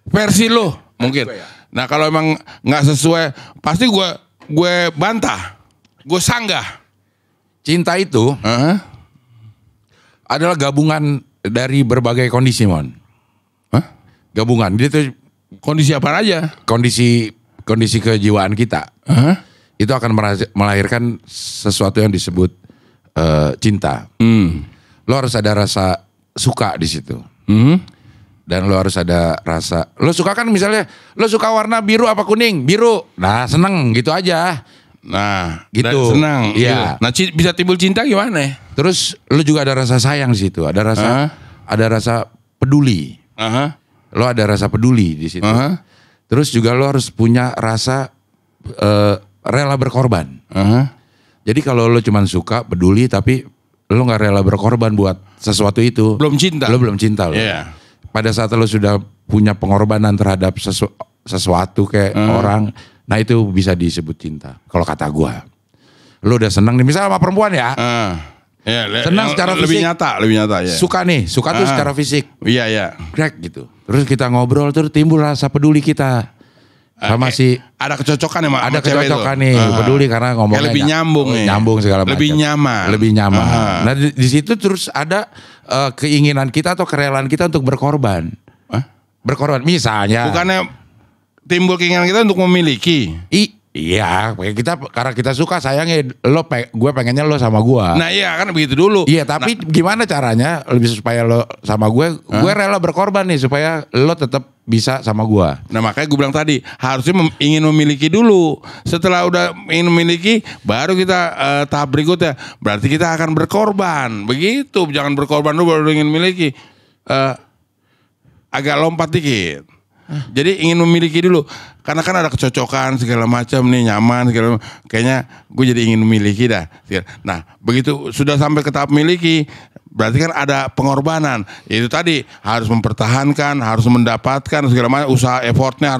Versi lo mungkin. Nah kalau emang nggak sesuai, pasti gue bantah. Gue sanggah. Cinta itu adalah gabungan dari berbagai kondisi Mon. Gabungan. Dia tuh kondisi apa aja? Kondisi kejiwaan kita. Itu akan melahirkan sesuatu yang disebut cinta. Lo harus ada rasa suka di situ. Dan lo harus ada rasa. Lo suka kan misalnya, lo suka warna biru apa kuning? Biru. Nah seneng gitu aja. Nah gitu. Senang. Iya. Nah bisa timbul cinta gimana? Terus lo juga ada rasa sayang di situ. Ada rasa peduli. Lo ada rasa peduli di situ. Terus juga lo harus punya rasa rela berkorban. Jadi kalau lo cuma suka, peduli, tapi lo nggak rela berkorban buat sesuatu itu, belum cinta. Lo belum cinta lo. Yeah. Pada saat lo sudah punya pengorbanan terhadap sesuatu kayak orang, nah itu bisa disebut cinta. Kalau kata gua, lo udah seneng nih, misalnya sama perempuan ya. Senang secara fisik. Lebih nyata ya. Suka tuh secara fisik. Iya. Crack gitu. Terus kita ngobrol, terus timbul rasa peduli kita. Sama si ada kecocokan emang. Ada kecocokan nih, peduli karena ngomongnya lebih nyambung nih. Nyambung segala macam. Lebih nyaman. Nah di situ terus ada keinginan kita atau kerelaan kita untuk berkorban. Berkorban misalnya. Bukannya timbul keinginan kita untuk memiliki. Iya, karena kita suka sayangnya gue pengennya lo sama gue. Nah iya kan begitu dulu. Iya tapi gimana caranya lebih supaya lo sama gue rela berkorban nih supaya lo tetap bisa sama gue. Nah makanya gue bilang tadi harusnya ingin memiliki dulu. Setelah udah ingin memiliki, baru kita tahap berikutnya. Berarti kita akan berkorban. Begitu, jangan berkorban dulu baru ingin memiliki. Agak lompat dikit. Jadi ingin memiliki dulu. Karena kan ada kecocokan segala macam nih, nyaman segala macam. Kayaknya gue jadi ingin memiliki dah. Nah begitu sudah sampai ke tahap memiliki, berarti kan ada pengorbanan. Itu tadi harus mempertahankan, harus mendapatkan segala macam. Usaha effortnya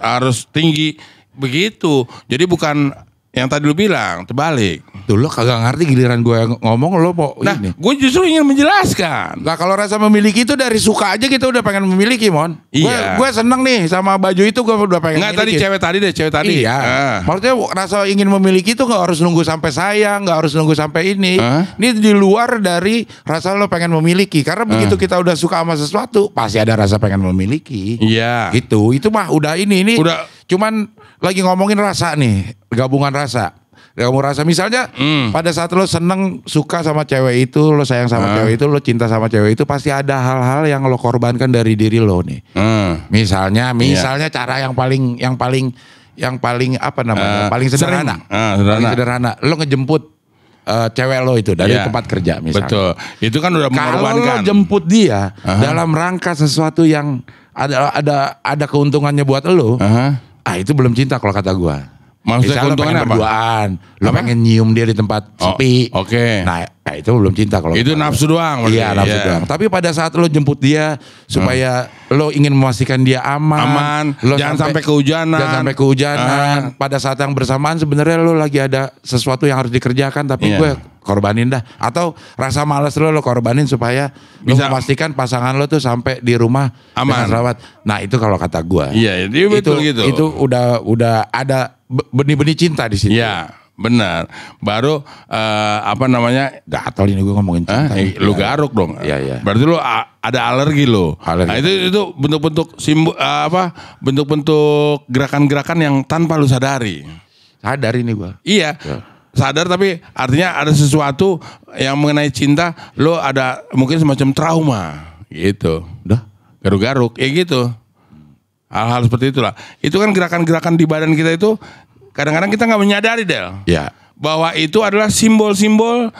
harus tinggi. Begitu. Jadi bukan yang tadi lu bilang, terbalik. Tuh lo kagak ngerti giliran gue ngomong lo mau ini. Gue justru ingin menjelaskan. Nah kalau rasa memiliki itu dari suka aja kita udah pengen memiliki Mon. Iya. Gue seneng nih sama baju itu gue udah pengen memiliki. Tadi cewek tadi. Iya. Maksudnya rasa ingin memiliki itu gak harus nunggu sampai sayang, gak harus nunggu sampai ini. Ini di luar dari rasa lo pengen memiliki. Karena begitu kita udah suka sama sesuatu, pasti ada rasa pengen memiliki. Iya. Gitu. Itu mah udah ini. Udah. Cuman lagi ngomongin rasa nih, gabungan rasa. Kamu rasa misalnya pada saat lo seneng suka sama cewek itu, lo sayang sama cewek itu, lo cinta sama cewek itu, pasti ada hal-hal yang lo korbankan dari diri lo nih. Misalnya cara yang paling apa namanya? Paling sederhana. Paling sederhana. Lo ngejemput cewek lo itu dari tempat kerja misalnya. Betul. Itu kan udah Kalau mengorbankan. lo jemput dia dalam rangka sesuatu yang ada keuntungannya buat lo, itu belum cinta kalau kata gua. Maksudnya Misal lo pengen keuntungannya apa? berduaan, lo pengen nyium dia di tempat sepi. Oke. Nah, itu belum cinta kalau Itu kata gua. nafsu doang. berarti. Iya, nafsu doang. Tapi pada saat lo jemput dia supaya lo ingin memastikan dia aman, lo Jangan sampai kehujanan. jangan sampai kehujanan. Pada saat yang bersamaan sebenarnya lo lagi ada sesuatu yang harus dikerjakan, tapi Iya. gue korbanin dah. Atau rasa malas lo korbanin supaya lo Bisa. memastikan pasangan lo tuh sampai di rumah Aman. dengan selamat. Nah itu kalau kata gue. Iya, itu betul gitu. Itu udah ada benih-benih cinta di situ. Iya, benar. Baru apa namanya? Gatal ini gue ngomongin cinta. Lu garuk dong. Iya, iya. Berarti lu ada alergi lo. Alergi. Nah, itu bentuk-bentuk bentuk-bentuk gerakan-gerakan yang tanpa lu sadari. Sadar ini gue. Iya. Sadar tapi artinya ada sesuatu yang mengenai cinta lo ada mungkin semacam trauma gitu. Udah. Garuk-garuk gitu. Hal-hal seperti itulah. Itu kan gerakan-gerakan di badan kita itu kadang-kadang kita nggak menyadari Del. Ya. Bahwa itu adalah simbol-simbol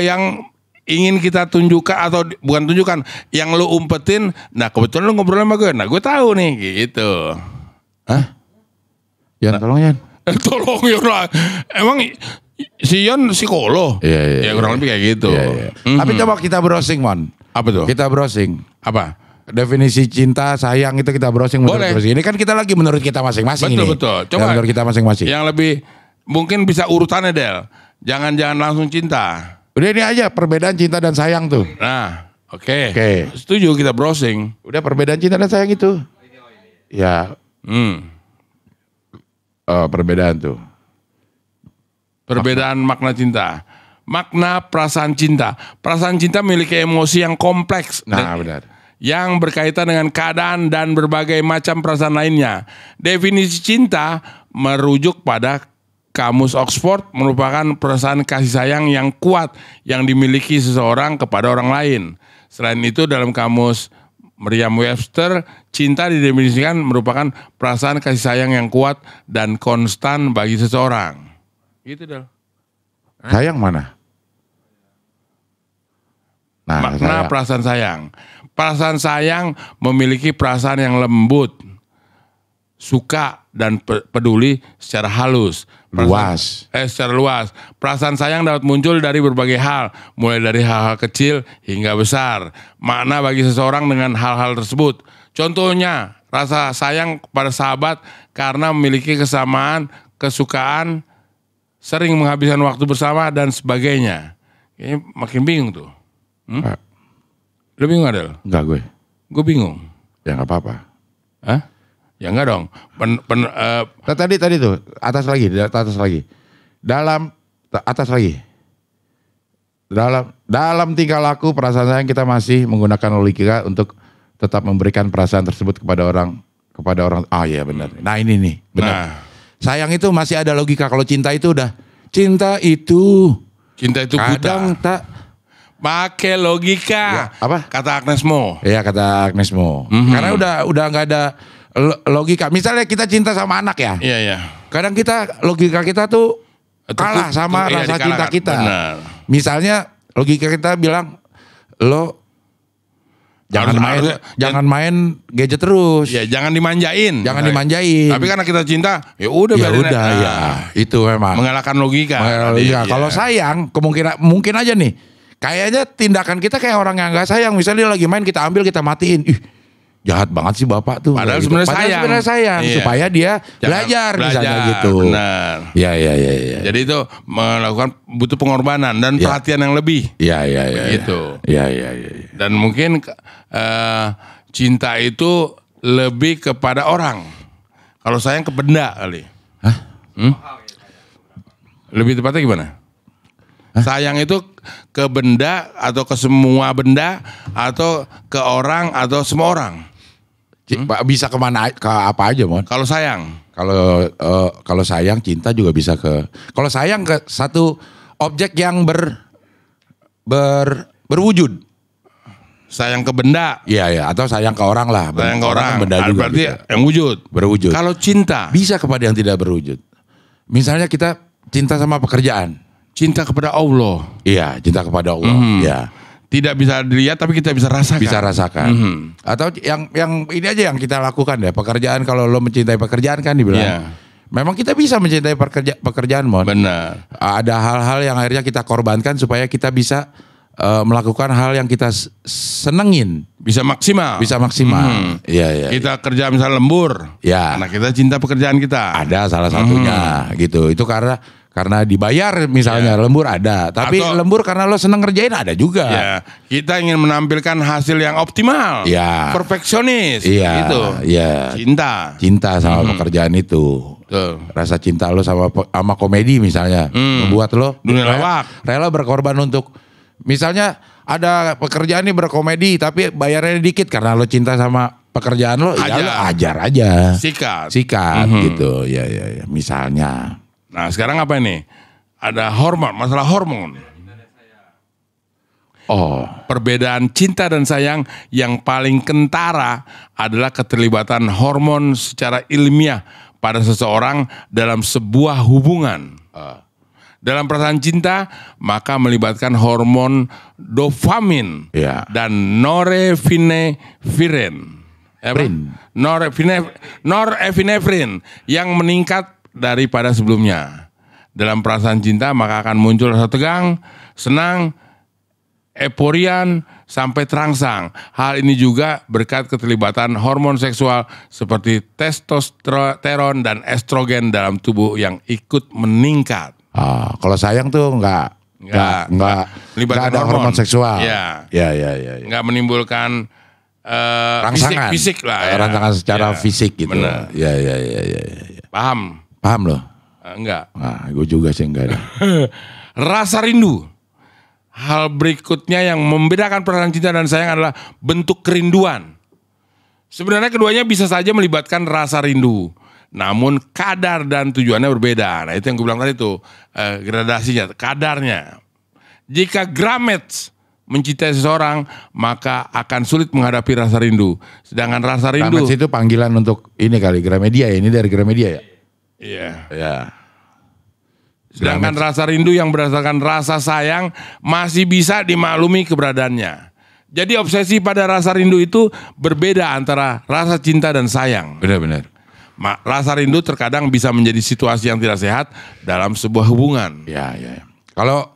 yang ingin kita tunjukkan atau bukan tunjukkan yang lo umpetin. Nah kebetulan lo ngobrol sama gue. Nah gue tahu nih gitu. Hah? Yan, tolong Yan. Tolong ya lah. Emang si Yon psikolog. Iya. Ya kurang lebih kayak gitu. Iya. Tapi coba kita browsing, Mon. Apa tuh? Kita browsing. Apa? Definisi cinta, sayang itu kita browsing menurut Boleh. browsing. Ini kan kita lagi menurut kita masing-masing ini. Betul. Coba Menurut kita masing-masing. yang lebih mungkin bisa urutannya Del. Jangan langsung cinta. Udah ini aja perbedaan cinta dan sayang tuh. Nah, oke. Oke. Setuju kita browsing. Udah perbedaan cinta dan sayang itu. Ya, perbedaan tuh. Perbedaan makna cinta. Makna perasaan cinta. Perasaan cinta memiliki emosi yang kompleks. Nah, benar. Yang berkaitan dengan keadaan dan berbagai macam perasaan lainnya. Definisi cinta merujuk pada Kamus Oxford merupakan perasaan kasih sayang yang kuat yang dimiliki seseorang kepada orang lain. Selain itu dalam Kamus Merriam-Webster, cinta didefinisikan merupakan perasaan kasih sayang yang kuat dan konstan bagi seseorang. Gitu Del. Sayang mana? Nah, Makna sayang. perasaan sayang. Perasaan sayang memiliki perasaan yang lembut, suka dan peduli secara halus. Secara luas. Perasaan sayang dapat muncul dari berbagai hal, mulai dari hal-hal kecil hingga besar. Makna bagi seseorang dengan hal-hal tersebut. Contohnya, rasa sayang kepada sahabat karena memiliki kesamaan, kesukaan, sering menghabiskan waktu bersama dan sebagainya. Kayaknya makin bingung tuh. Lu bingung Adel? Enggak gue. Gue bingung. Ya enggak apa-apa. Hah? Ya enggak dong. Tadi tuh, atas lagi. Dalam atas lagi. Dalam tingkah laku perasaan sayang kita masih menggunakan logika untuk tetap memberikan perasaan tersebut kepada orang. Ah iya benar. Nah ini nih, benar. Nah. Sayang itu masih ada logika. Kalau cinta itu udah cinta itu buta. kadang tak Pakai logika. Ya, apa? Kata Agnes Mo. Iya kata Agnes Mo. Karena udah nggak ada logika. Misalnya kita cinta sama anak ya. Iya. Kadang logika kita tuh kalah sama rasa cinta kita. Benar. Misalnya logika kita bilang lo jangan main gadget terus. Ya, jangan dimanjain. Jangan dimanjain. Tapi karena kita cinta, ya udah ya biarin udah aja. ya. Itu memang. Mengalahkan logika. Iya. Kalau sayang mungkin aja nih. Kayaknya tindakan kita kayak orang yang nggak sayang. Misalnya dia lagi main kita ambil kita matiin. Ih, jahat banget sih bapak tuh. Padahal gitu. sebenarnya sayang. Iya. Supaya dia belajar misalnya gitu. Benar. Iya. Jadi itu melakukan butuh pengorbanan dan perhatian yang lebih. Iya. Gitu. Iya. Dan mungkin cinta itu lebih kepada orang. Kalau sayang ke benda kali. Hah? Lebih tepatnya gimana? Sayang itu ke benda atau ke semua benda atau ke orang atau semua orang. Bisa kemana ke apa aja Mon. Kalau sayang. Kalau sayang cinta juga bisa ke. Kalau sayang ke satu objek yang berwujud. Sayang ke benda. Iya atau sayang ke orang lah. Sayang ke orang. Kan benda juga berarti bisa. yang wujud. Berwujud. Kalau cinta. Bisa kepada yang tidak berwujud. Misalnya kita cinta sama pekerjaan. Cinta kepada Allah. Iya, cinta kepada Allah. Ya. Tidak bisa dilihat tapi kita bisa rasakan. Bisa rasakan. Atau yang ini aja yang kita lakukan ya, pekerjaan. Kalau lo mencintai pekerjaan kan dibilang. Iya. Memang kita bisa mencintai pekerjaan, Mon. Benar. Ada hal-hal yang akhirnya kita korbankan supaya kita bisa melakukan hal yang kita senengin. Bisa maksimal. Bisa maksimal. Iya, iya. Kita kerja misalnya lembur. Ya. Karena kita cinta pekerjaan kita. Ada salah satunya gitu. Itu karena dibayar misalnya lembur ada. Tapi Atau- lembur karena lo seneng ngerjain ada juga. Ya, kita ingin menampilkan hasil yang optimal. Ya. Perfeksionis. Iya. Gitu. Iya. Cinta. Sama pekerjaan itu. Tuh. Rasa cinta lo sama komedi misalnya membuat lo Dunia lawak. rela berkorban untuk misalnya ada pekerjaan nih berkomedi tapi bayarnya dikit karena lo cinta sama pekerjaan lo, ya lo ajar aja. Sikat. Gitu. Ya, misalnya. Nah, sekarang apa ini? Ada hormon, masalah hormon. Oh, Perbedaan cinta dan sayang yang paling kentara adalah keterlibatan hormon secara ilmiah pada seseorang dalam sebuah hubungan. Dalam perasaan cinta, maka melibatkan hormon dopamin Iya. dan norepinefrin. Norepinefrin yang meningkat daripada sebelumnya. Dalam perasaan cinta, maka akan muncul rasa tegang, senang, euforian sampai terangsang. Hal ini juga berkat keterlibatan hormon seksual seperti testosteron dan estrogen dalam tubuh yang ikut meningkat. kalau sayang tuh nggak melibatkan ada hormon seksual. Iya. Ya. Nggak menimbulkan Rangsangan. fisik lah. Ya. Rangsangan secara Ya, fisik gitu. benar. Ya. Paham? Paham loh? Enggak. Nah, gue juga sih enggak ada. Rasa rindu. Hal berikutnya yang membedakan perasaan cinta dan sayang adalah bentuk kerinduan. Sebenarnya keduanya bisa saja melibatkan rasa rindu. Namun kadar dan tujuannya berbeda. Nah itu yang gue bilang tadi tuh. Gradasinya, kadarnya. Jika Gramets mencintai seseorang, maka akan sulit menghadapi rasa rindu. Sedangkan rasa rindu... Gramets itu panggilan untuk ini kali, Gramedia ya. Ini dari Gramedia ya? Iya. Ya. Sedangkan rasa rindu yang berdasarkan rasa sayang masih bisa dimaklumi keberadaannya. Jadi obsesi pada rasa rindu itu berbeda antara rasa cinta dan sayang. Benar. Rasa rindu terkadang bisa menjadi situasi yang tidak sehat dalam sebuah hubungan. Ya. Kalau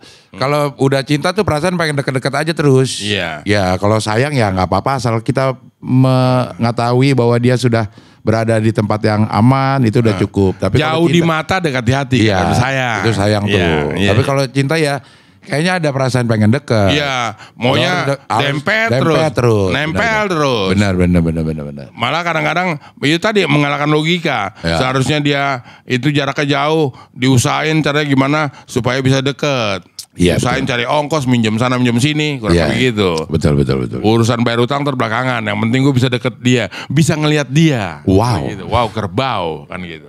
udah cinta tuh perasaan pengen deket-deket aja terus. Iya. Ya kalau sayang ya nggak apa-apa asal kita mengetahui bahwa dia sudah berada di tempat yang aman itu udah cukup. Tapi Jauh di mata, dekat di hati. Iya, Itu sayang. itu sayang tuh. Iya. Tapi kalau cinta ya kayaknya ada perasaan pengen deket. Iya, maunya dempet terus. Nempel terus. Benar. Malah kadang-kadang itu tadi mengalahkan logika. Ya. Seharusnya dia itu jaraknya jauh, diusahain caranya gimana supaya bisa deket. Iya, Usahain cari ongkos, minjem sana minjem sini, kurang Iya. begitu. Betul. Urusan bayar utang terbelakangan. Yang penting gue bisa deket dia, bisa ngelihat dia. Wow. Gitu. Wow, kerbau kan gitu.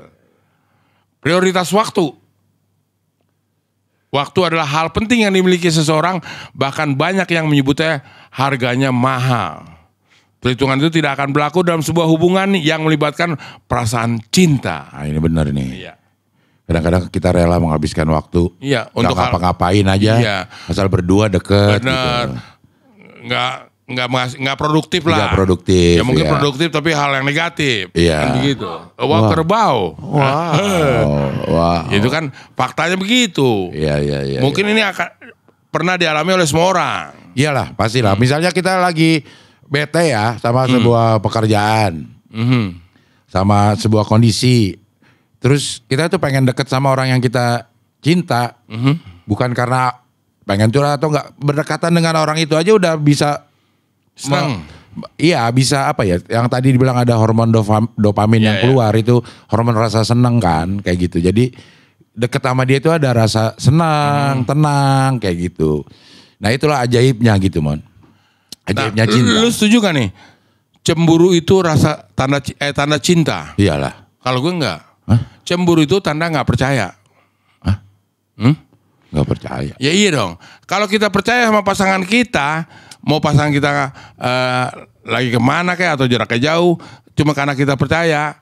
Prioritas waktu. Waktu adalah hal penting yang dimiliki seseorang, bahkan banyak yang menyebutnya harganya mahal. Perhitungan itu tidak akan berlaku dalam sebuah hubungan yang melibatkan perasaan cinta. Nah ini benar nih. Iya. Kadang-kadang kita rela menghabiskan waktu. Iya, Untuk untuk hal- ngapa-ngapain aja. Iya. Asal berdua deket. Benar. Gitu. Nggak produktif lah. Nggak produktif, Ya mungkin iya. produktif tapi hal yang negatif. Iya. Kan begitu. Wah, kerbau. Wah. Itu kan faktanya begitu. Iya. Mungkin ini akan pernah dialami oleh semua orang. Iyalah, pastilah. Misalnya kita lagi bete ya sama sebuah pekerjaan, sama sebuah kondisi. Terus kita tuh pengen deket sama orang yang kita cinta, bukan karena pengen curhat atau enggak, berdekatan dengan orang itu aja udah bisa Senang. Iya bisa apa ya, yang tadi dibilang ada hormon dopamin yang keluar itu hormon rasa senang kan, kayak gitu. Jadi deket sama dia itu ada rasa senang, tenang kayak gitu. Nah itulah ajaibnya gitu Mon. Ajaibnya cinta. Lu setuju gak nih? Cemburu itu rasa tanda cinta. Iyalah. Kalau gue enggak. Hah? Cemburu itu tanda nggak percaya. Gak percaya. Ya iya dong. Kalau kita percaya sama pasangan kita, mau pasangan kita lagi kemana kayak atau jaraknya jauh, cuma karena kita percaya,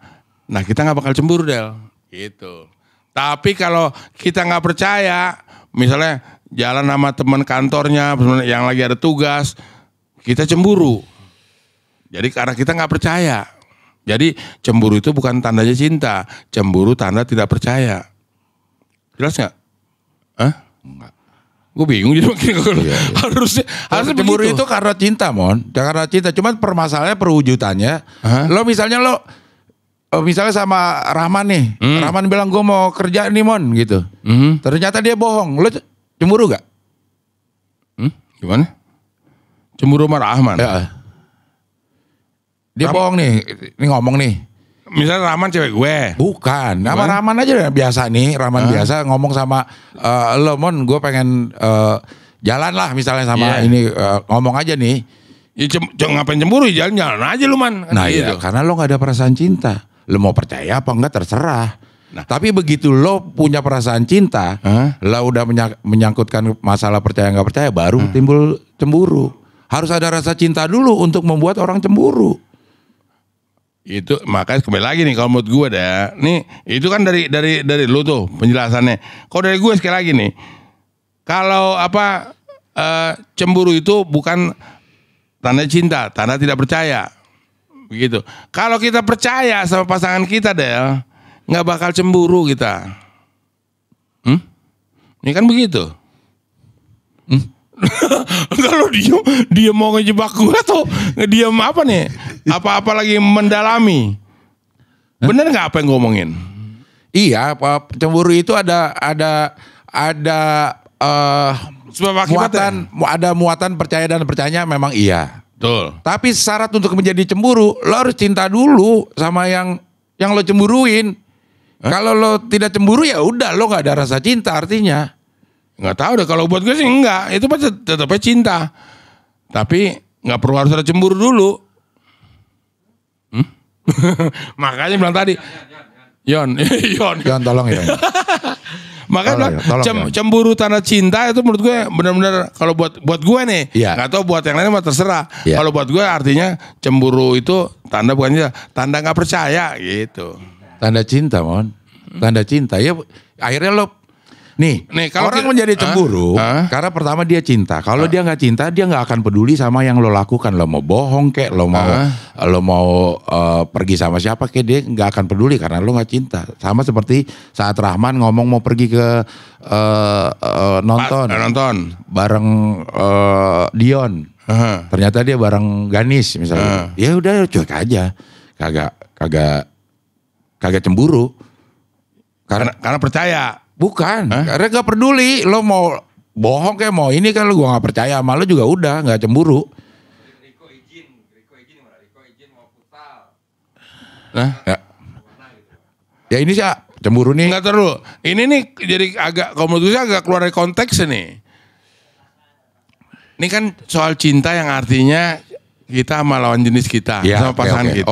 nah kita nggak bakal cemburu Del. Gitu. Tapi kalau kita nggak percaya, misalnya jalan sama teman kantornya yang lagi ada tugas, kita cemburu. Jadi karena kita nggak percaya. Jadi cemburu itu bukan tandanya cinta, cemburu tanda tidak percaya. Jelas nggak? Hah? Enggak. Gue bingung jadi makin harusnya Cemburu begitu. itu karena cinta, Mon. Karena cinta. Cuman permasalahannya perwujudannya. Lo misalnya misalnya sama Rahman nih. Rahman bilang gue mau kerja nih, Mon, gitu. Ternyata dia bohong. Lo cemburu gak? Gimana? Cemburu sama Rahman? Ya. Dia bohong nih. Ini ngomong nih. Misalnya Rahman cewek gue. Bukan. Nama Rahman aja biasa nih. Rahman biasa ngomong sama lo, Mon, gue pengen jalan lah misalnya sama ini. Ngomong aja nih. Ya, ngapain cemburu? Jalan-jalan aja lu, Man. Nah iya, karena lo gak ada perasaan cinta. Lo mau percaya apa enggak terserah. Nah, tapi begitu lo punya perasaan cinta, lo udah menyangkutkan masalah percaya nggak percaya, baru timbul cemburu. Harus ada rasa cinta dulu untuk membuat orang cemburu. Itu makanya kembali lagi nih kalau menurut gue dah. Nih itu kan dari lu tuh penjelasannya. Kalau dari gue sekali lagi nih, kalau cemburu itu bukan tanda cinta, tanda tidak percaya. Begitu. Kalau kita percaya sama pasangan kita, Del, nggak bakal cemburu kita. Ini kan begitu. Kalau dia mau ngejebak gue atau diam apa nih? Apa lagi mendalami? Bener nggak apa yang ngomongin? Iya, cemburu itu ada sebab akibatnya. Ada muatan percaya dan percaya memang iya. Betul. Tapi syarat untuk menjadi cemburu, lo harus cinta dulu sama yang lo cemburuin. Kalau lo tidak cemburu ya udah, lo nggak ada rasa cinta artinya. Nggak tahu deh, kalau buat gue sih enggak. Itu pasti tetapnya cinta. Tapi nggak perlu harus ada cemburu dulu. Makanya bilang tadi, Yon, tolong ya. Makanya cemburu tanda cinta itu menurut gue benar-benar kalau buat gue nih, nggak tahu buat yang lain mah terserah. Kalau buat gue artinya cemburu itu tanda bukan cinta, tanda nggak percaya gitu. Tanda cinta, Mon. Tanda cinta. Ya akhirnya lo Nih kalau orang menjadi cemburu karena pertama dia cinta. Kalau dia nggak cinta, dia nggak akan peduli sama yang lo lakukan. Lo mau bohong kek, lo mau pergi sama siapa kek, dia nggak akan peduli karena lo nggak cinta. Sama seperti saat Rahman ngomong mau pergi ke nonton bareng Dion. Ternyata dia bareng Ganis misalnya. Ya udah cuek aja, kagak cemburu karena percaya. Bukan, karena gak peduli. Lo mau bohong kayak mau ini kan, lo gua gak percaya sama lo juga udah gak cemburu. Riko izin mau putal. Nah, ya ini sih cemburu nih. Enggak terlalu. Ini nih jadi agak, kalau menurut saya agak keluar dari konteks nih. Ini kan soal cinta yang artinya kita sama lawan jenis kita, sama pasangan kita.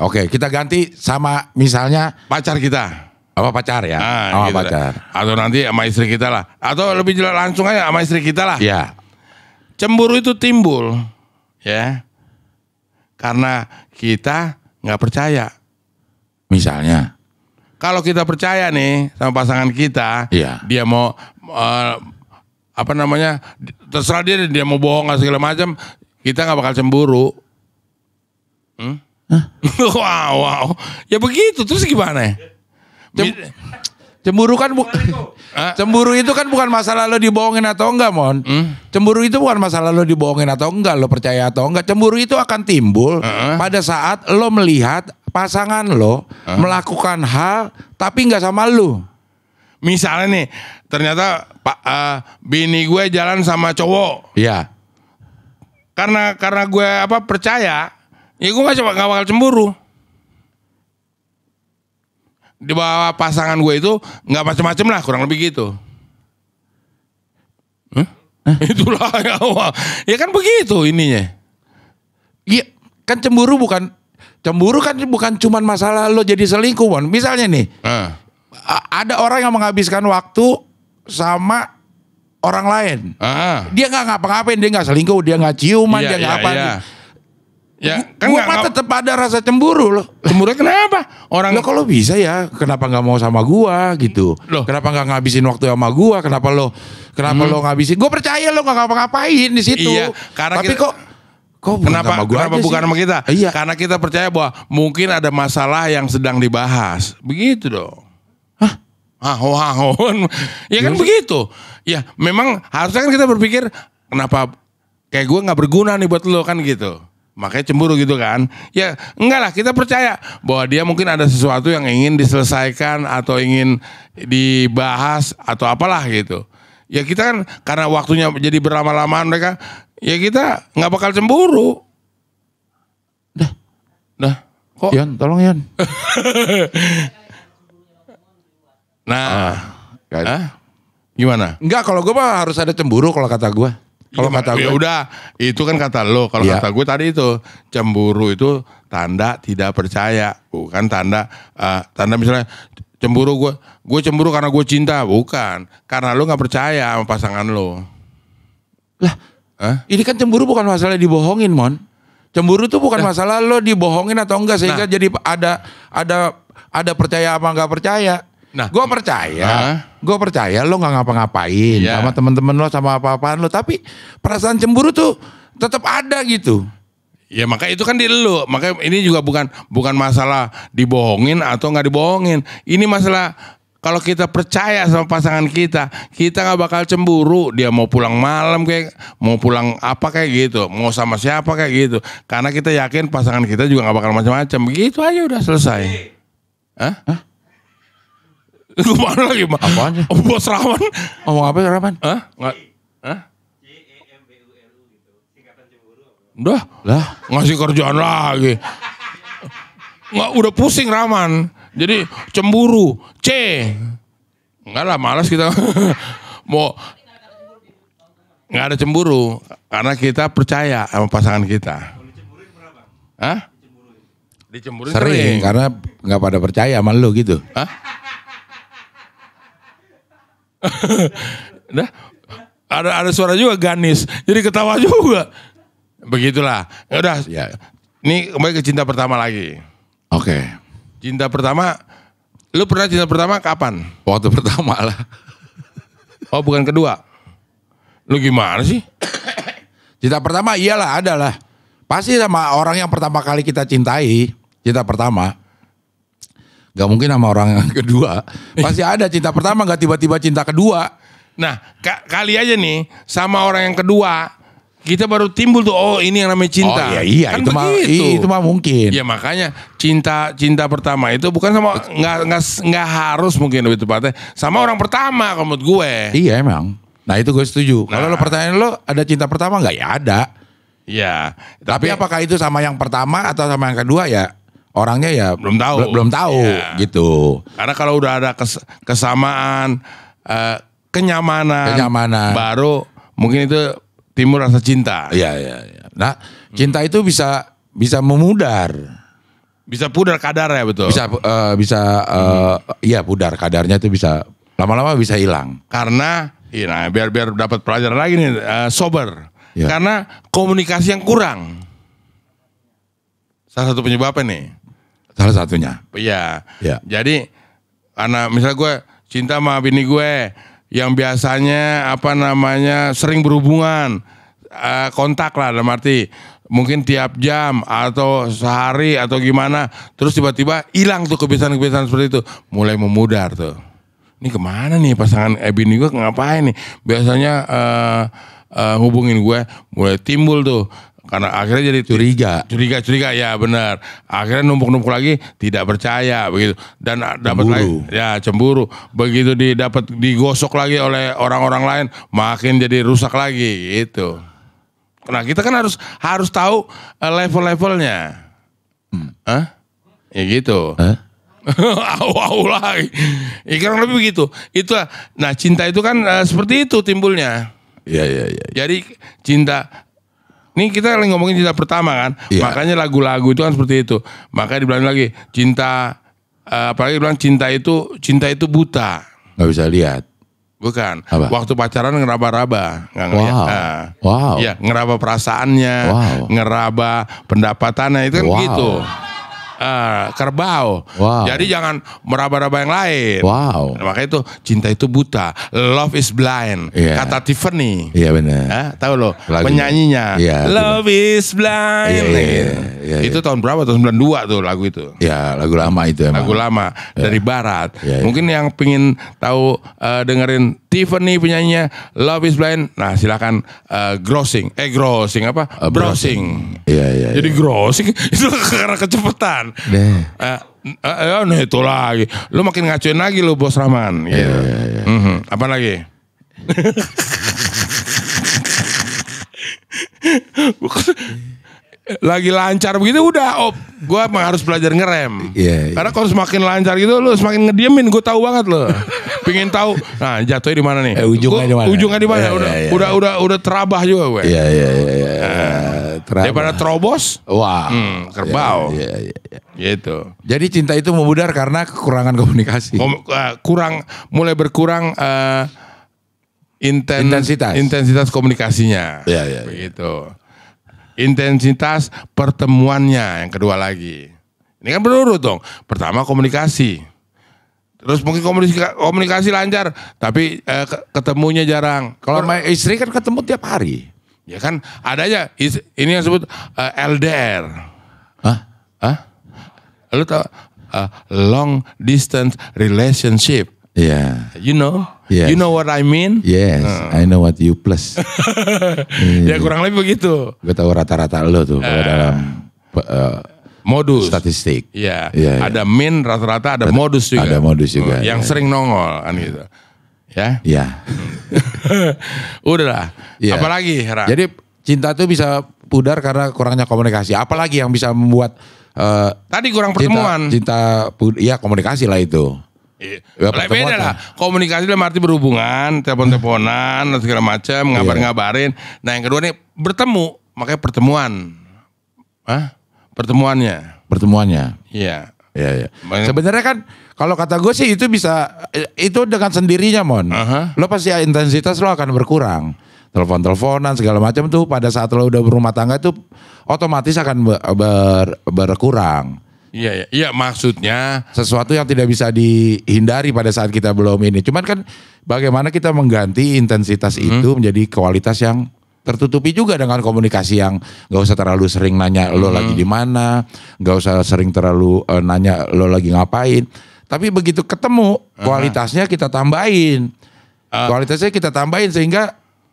Oke. Kita ganti sama misalnya pacar kita. Apa pacar ya? Gitu pacar. Atau nanti sama istri kita lah. Atau lebih jelas langsung aja sama istri kita lah. Iya. Cemburu itu timbul, ya, karena kita nggak percaya. Misalnya. Kalau kita percaya nih sama pasangan kita, dia mau terserah dia mau bohong atau segala macam, kita nggak bakal cemburu. Wow. Ya begitu, terus gimana ya? Cemburu kan cemburu itu kan bukan masalah lo dibohongin atau enggak, Mon. Cemburu itu bukan masalah lo dibohongin atau enggak, lo percaya atau enggak. Cemburu itu akan timbul pada saat lo melihat pasangan lo melakukan hal tapi enggak sama lo. Misalnya nih, ternyata bini gue jalan sama cowok. Iya. Karena gue percaya, ya gue nggak bakal cemburu. Di bawah pasangan gue itu nggak macam-macam lah, kurang lebih gitu. Itulah ya kan begitu ininya. Iya, kan cemburu kan bukan cuman masalah lo jadi selingkuh, Mon. Misalnya nih, ada orang yang menghabiskan waktu sama orang lain. Dia nggak ngapa-ngapain, dia nggak selingkuh, dia nggak ciuman, dia nggak apa. Ya kan Gua mah tetap ada rasa cemburu loh. cemburunya kenapa? Orang Lo kalau bisa ya, kenapa nggak mau sama gua gitu? Loh. Kenapa nggak ngabisin waktu sama gua? Kenapa lo ngabisin? Gua percaya lo nggak ngapa-ngapain di situ. Iya, karena tapi kita- kok bukan Kenapa sama gua kenapa aja bukan sih? sama kita? Iya. Karena kita percaya bahwa mungkin ada masalah yang sedang dibahas. Begitu dong. Hah? Ya kan begitu. Ya memang harusnya kan kita berpikir kenapa kayak gue nggak berguna nih buat lo kan gitu. Makanya cemburu gitu kan. Ya enggak lah, kita percaya bahwa dia mungkin ada sesuatu yang ingin diselesaikan atau ingin dibahas atau apalah gitu. Ya kita kan karena waktunya jadi berlama-lamaan mereka, ya kita nggak bakal cemburu. Dah. Kok? Yan, tolong Yan. Nah, Kan. Hah? Gimana? Enggak, kalau gua mah harus ada cemburu kalau kata gua. Kalau Ya, kata ya gua. udah, itu kan kata lo. Kalau Iya. kata gue tadi itu cemburu itu tanda tidak percaya, bukan tanda misalnya cemburu gue cemburu karena gue cinta, bukan karena lo nggak percaya sama pasangan lo. Lah, Hah? ini kan cemburu bukan masalah dibohongin, Mon. Cemburu tuh bukan masalah lo dibohongin atau enggak sehingga jadi ada percaya apa enggak percaya. Nah. Gue percaya lo nggak ngapa-ngapain Iya. sama temen-temen lo sama apa-apaan lo, tapi perasaan cemburu tuh tetap ada gitu. Ya maka itu kan di lo, maka ini juga bukan masalah dibohongin atau nggak dibohongin. Ini masalah kalau kita percaya sama pasangan kita nggak bakal cemburu. Dia mau pulang malam kayak, mau pulang apa kayak gitu, mau sama siapa kayak gitu. Karena kita yakin pasangan kita juga nggak bakal macam-macam. Begitu aja udah selesai. Hah? Gimana lagi? Apaan sih? Bos Rahman? Ngomong apa Rahman? Hah? Nggak? Hah? CEMBURU gitu, singkatan cemburu. Udah Lah, ngasih kerjaan lagi. Nggak, udah pusing Rahman. Jadi cemburu, C. Enggak lah, malas kita. Mau nggak ada cemburu karena kita percaya sama pasangan kita. Hah? Dicemburuin sering karena nggak pada percaya sama lo gitu. Hah? Dah, ada suara juga Ganis. Jadi ketawa juga. Begitulah. Ya udah. Ya. Ini kembali ke cinta pertama lagi. Oke. Cinta pertama, lu pernah cinta pertama kapan? Waktu pertama lah. Oh, bukan kedua. Lu gimana sih? Cinta pertama iyalah ada lah. Pasti sama orang yang pertama kali kita cintai. Cinta pertama. Gak mungkin sama orang yang kedua. Pasti ada cinta pertama, gak tiba-tiba cinta kedua. Nah, kali aja nih sama orang yang kedua, kita baru timbul tuh, oh ini yang namanya cinta. Oh iya, Kan itu mah mungkin. Ya makanya cinta pertama itu bukan sama nggak harus mungkin lebih tepatnya sama orang pertama kalau menurut gue. Iya emang. Nah itu gue setuju. Kalau lo pertanyaan lo ada cinta pertama nggak? Ya ada. Iya. Tapi apakah itu sama yang pertama atau sama yang kedua ya? Orangnya ya Belum tahu. Belum tahu Iya. gitu. Karena kalau udah ada kesamaan, kenyamanan, baru mungkin itu timbul rasa cinta. Iya. Nah cinta itu bisa memudar. Bisa pudar kadar ya betul. Iya pudar kadarnya itu bisa lama-lama bisa hilang. Karena, nah biar dapat pelajaran lagi nih, sober. Ya. Karena komunikasi yang kurang. Salah satu penyebabnya nih. Salah satunya. Iya. Ya. Jadi karena misalnya gue cinta sama bini gue yang biasanya sering berhubungan, kontak lah dalam arti mungkin tiap jam atau sehari atau gimana, terus tiba-tiba hilang tuh kebiasaan-kebiasaan seperti itu, mulai memudar tuh. Ini kemana nih pasangan bini gue ngapain nih? Biasanya hubungin gue, mulai timbul tuh. Karena akhirnya jadi curiga ya benar. Akhirnya numpuk lagi, tidak percaya begitu, dan dapat lagi ya cemburu. Begitu digosok lagi oleh orang-orang lain, makin jadi rusak lagi gitu. Nah kita kan harus tahu level-levelnya. Hah? Ya gitu. Au lagi. Ya kurang lebih begitu. Itulah. Nah cinta itu kan seperti itu timbulnya. Iya. Jadi cinta. Ini kita lagi ngomongin cinta pertama kan, makanya lagu-lagu itu kan seperti itu. Makanya dibilang lagi cinta, apalagi bilang cinta itu buta. Nggak bisa lihat. Bukan. Apa? Waktu pacaran ngeraba-raba, nggak ngeliat. Wow. Nah, Wow. Iya, ngeraba perasaannya, Wow. ngeraba pendapatannya itu kan Wow. gitu. Kerbau. Wow. Jadi jangan meraba-raba yang lain. Wow. Nah, makanya itu cinta itu buta. Love is blind. Iya. Kata Tiffany. Iya benar. Tahu lo Lagunya. penyanyinya. Iya, Love is blind. Iya, Nah, iya, gitu. iya, Itu tahun berapa? Tahun 92 tuh lagu itu. Ya lagu lama itu emang. Lagu lama dari barat. Iya, iya. Mungkin yang pingin tahu dengerin Tiffany penyanyinya Love is Blind. Nah, silakan browsing apa? Browsing. Iya iya. Jadi browsing itu karena kecepatan. Deh. Nah itu lagi. Lu makin ngacuin lagi lu Bos Rahman. Gitu. Iya. Apa lagi? Lagi lancar begitu udah gua emang harus belajar ngerem. Iya, iya. Karena kalau semakin lancar gitu lu semakin ngediemin, gue tahu banget lo. Pingin tahu. Nah, jatuhnya di mana nih? Ujungnya di mana? Ujungnya di mana? Iya, Udah terabah juga gue. Iya iya iya. Daripada terobos, Wah. kerbau. Iya iya iya. Gitu. Jadi cinta itu memudar karena kekurangan komunikasi. Mulai berkurang intensitas komunikasinya. Iya, iya, iya. Begitu. Intensitas pertemuannya yang kedua lagi. Ini kan berurut dong. Pertama komunikasi. Terus mungkin komunikasi lancar, tapi ketemunya jarang. Kalau sama istri kan ketemu tiap hari. Ya kan ada aja ini yang disebut LDR. Hah? Lu tau long distance relationship. Iya. You know? Yes. You know what I mean? Yes, I know what you plus. Ya kurang lebih begitu. Gue tahu rata-rata lo tuh kalau dalam Modus. statistik. Iya. Iya, iya. Ada min rata-rata ada modus juga. Ada modus juga, Yang iya. sering nongol kan gitu. Ya. Iya. Udahlah. Iya. Apalagi Hera? Jadi cinta tuh bisa pudar karena kurangnya komunikasi. Apalagi yang bisa membuat tadi kurang pertemuan. ya komunikasi lah itu. Iya. Ya, Lah, pertemuan beda kan. lah. Komunikasi dalam arti berhubungan, telepon-teleponan, dan segala macam, ngabarin. Nah yang kedua nih bertemu, makanya pertemuan. Pertemuannya. Pertemuannya. Iya. Iya, iya. Banyak- Sebenarnya kan kalau kata gue sih itu bisa itu dengan sendirinya Mon. Aha. Lo pasti intensitas lo akan berkurang. Telepon-teleponan segala macam tuh pada saat lo udah berumah tangga tuh otomatis akan berkurang. Iya, iya, maksudnya Sesuatu yang tidak bisa dihindari pada saat kita belum ini. Cuman kan bagaimana kita mengganti intensitas itu menjadi kualitas yang tertutupi juga dengan komunikasi yang gak usah terlalu sering nanya lo lagi di mana, gak usah sering terlalu nanya lo lagi ngapain. Tapi begitu ketemu kualitasnya kita tambahin, kualitasnya kita tambahin sehingga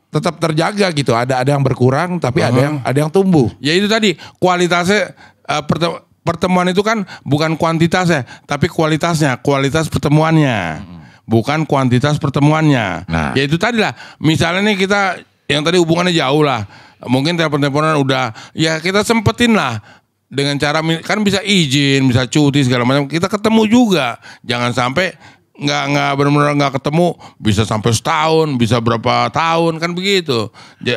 tetap terjaga gitu. Ada yang berkurang tapi ada yang tumbuh. ya itu tadi kualitasnya pertemuan itu kan bukan kuantitasnya, tapi kualitasnya, kualitas pertemuannya, bukan kuantitas pertemuannya. Nah. Ya itu tadi lah. Misalnya nih kita yang tadi hubungannya jauh lah, mungkin telepon-teleponan udah, ya kita sempetin lah dengan cara kan bisa izin, bisa cuti segala macam. Kita ketemu juga, jangan sampai nggak benar-benar nggak ketemu, bisa sampai setahun, bisa berapa tahun kan begitu.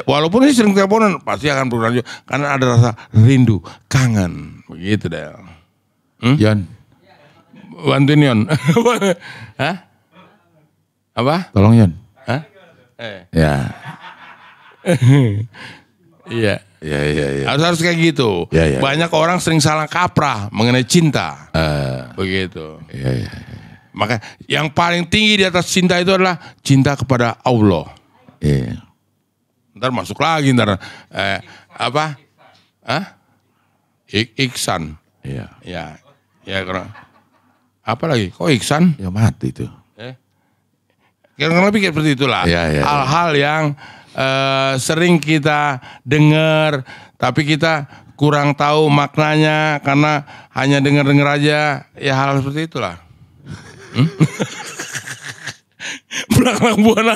Walaupun sih sering teleponan pasti akan berkurang juga karena ada rasa rindu, kangen begitu deh. Yon, Bantuin Yon. Hah? Apa? tolong Yon. Hah? Ya. Iya. Ya. Harus kayak gitu. Ya. Banyak orang sering salah kaprah mengenai cinta. Begitu. Iya. Maka yang paling tinggi di atas cinta itu adalah cinta kepada Allah. Iya. Ntar masuk lagi apa? Iksan. Iya. Ya kurang. Apa lagi? Kok Iksan? Ya mati tuh. Kira-kira lebih kayak seperti itulah. Iya. Hal-hal yang sering kita dengar, tapi kita kurang tahu maknanya karena hanya dengar-dengar aja. Ya hal seperti itulah. Belakang buana.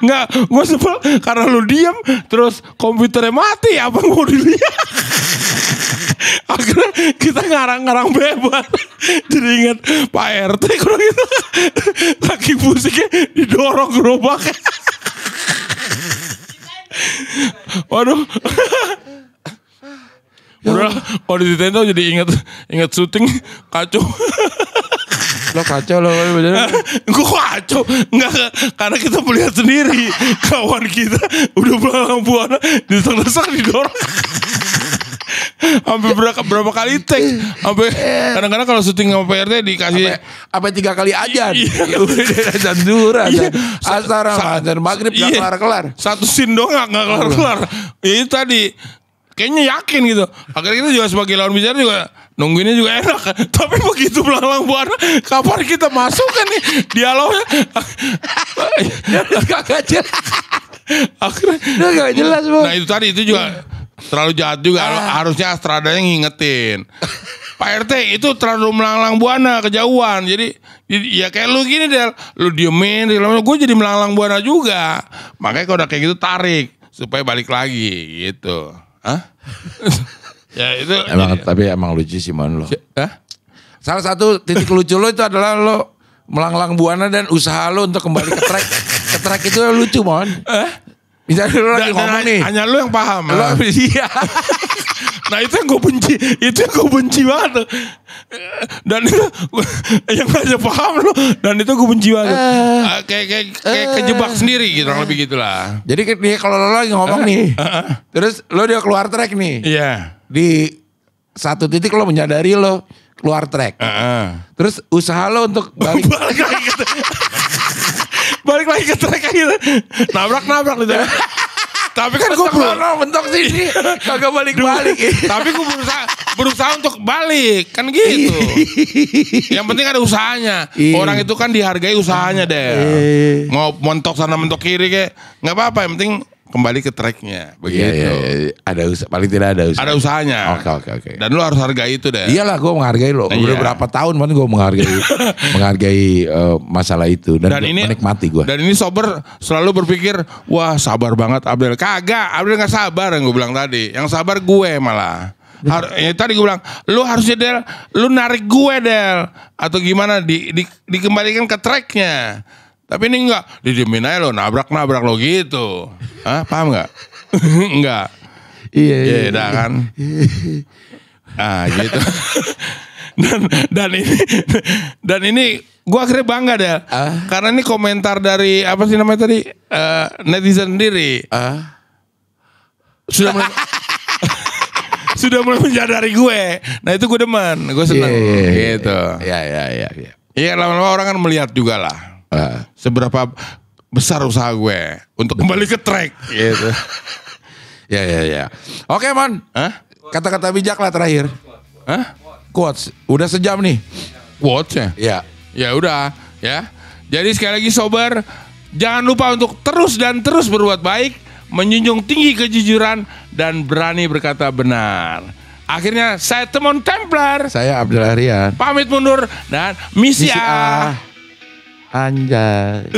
Enggak, gue sebel karena lu diam terus komputernya mati, apa yang mau dilihat? Akhirnya kita ngarang-ngarang bebas. Jadi ingat Pak RT kurang itu lagi musiknya didorong gerobaknya. Waduh. Udah kalau di Nintendo jadi ingat syuting kacau. Lo kacau lo bener. Gue kacau. Enggak, karena kita melihat sendiri. Kawan kita udah belalang buana. Desak-desak didorong. Sampai berapa kali take. Sampai kadang-kadang kalau syuting sama PRT dikasih. Apa 3 kali ajan. Iya. Azan zuhur, azan asar, azan maghrib gak Iya. kelar-kelar. Satu scene doang gak kelar-kelar. Ya itu tadi. Kayaknya yakin gitu. Akhirnya kita juga sebagai lawan bicara juga nungguinnya juga enak. Tapi begitu belalang buana, kapan kita masuk kan nih dialognya. Kagak jelas. Akhirnya Gak jelas, Bang. Nah itu tadi itu juga terlalu jahat juga. Harusnya Astradanya ngingetin. Pak RT itu terlalu melanglang buana, kejauhan. Jadi ya kayak lu gini Del, lu diemin, gue jadi melanglang buana juga. Makanya kalau udah kayak gitu tarik supaya balik lagi gitu. Hah? Ya itu Tapi emang lucu sih man lo. Hah? Salah satu titik lucu lo itu adalah lo melanglang buana dan usaha lo untuk kembali ke track. Ke track itu lucu mon. Misalnya lo lagi ngomong nih. Hanya lu yang paham. Lo iya. Nah itu yang gue benci. Itu yang gue benci banget tuh. Dan itu yang gak aja paham lo. Dan itu gue benci banget. Kayak kejebak sendiri gitu. Kurang lebih gitulah. Jadi dia kalau lo lagi ngomong nih. Terus lo dia keluar track nih. Iya. Di satu titik lo menyadari lo keluar track. Terus usaha lo untuk balik. Balik lagi ke track gitu. Nabrak gitu. Tapi kan gue mentok sini. Kagak balik-balik. Tapi gue berusaha untuk balik. Kan gitu. Yang penting ada usahanya. Orang itu kan dihargai usahanya deh. Mau mentok sana mentok kiri kayak nggak apa-apa. Yang penting kembali ke tracknya. Begitu. Iya. Ada usaha, paling tidak ada usaha. Ada usahanya. Oke. Dan lu harus hargai itu deh. Iyalah gue menghargai lo. Udah Iya. berapa tahun man gue menghargai masalah itu dan menikmati gue. Dan ini sober selalu berpikir, wah sabar banget Abdel. Kagak, Abdel gak sabar yang gue bilang tadi. Yang sabar gue malah. Tadi gue bilang, lu harusnya Del, lu narik gue Del. Atau gimana, dikembalikan ke tracknya. Tapi ini enggak, didiemin aja lo, nabrak lo gitu. Hah, paham gak? Enggak. Iya. Dah kan. Gitu. dan ini gue akhirnya bangga deh. Karena ini komentar dari apa sih namanya tadi? Netizen sendiri. Sudah mulai menyadari gue. Nah itu gue demen, gue seneng gitu. Iya. Iya lama-lama orang kan melihat juga lah. Seberapa besar usaha gue untuk kembali ke track gitu. Ya. Oke man. Kata-kata bijak lah terakhir. Quotes. Udah sejam nih. Quotes-nya? Iya. Ya udah ya. Jadi sekali lagi sober, jangan lupa untuk terus berbuat baik, menjunjung tinggi kejujuran dan berani berkata benar. Akhirnya saya Temon Templar. Saya Abdul Aryan. Pamit mundur dan misi A. Anjay.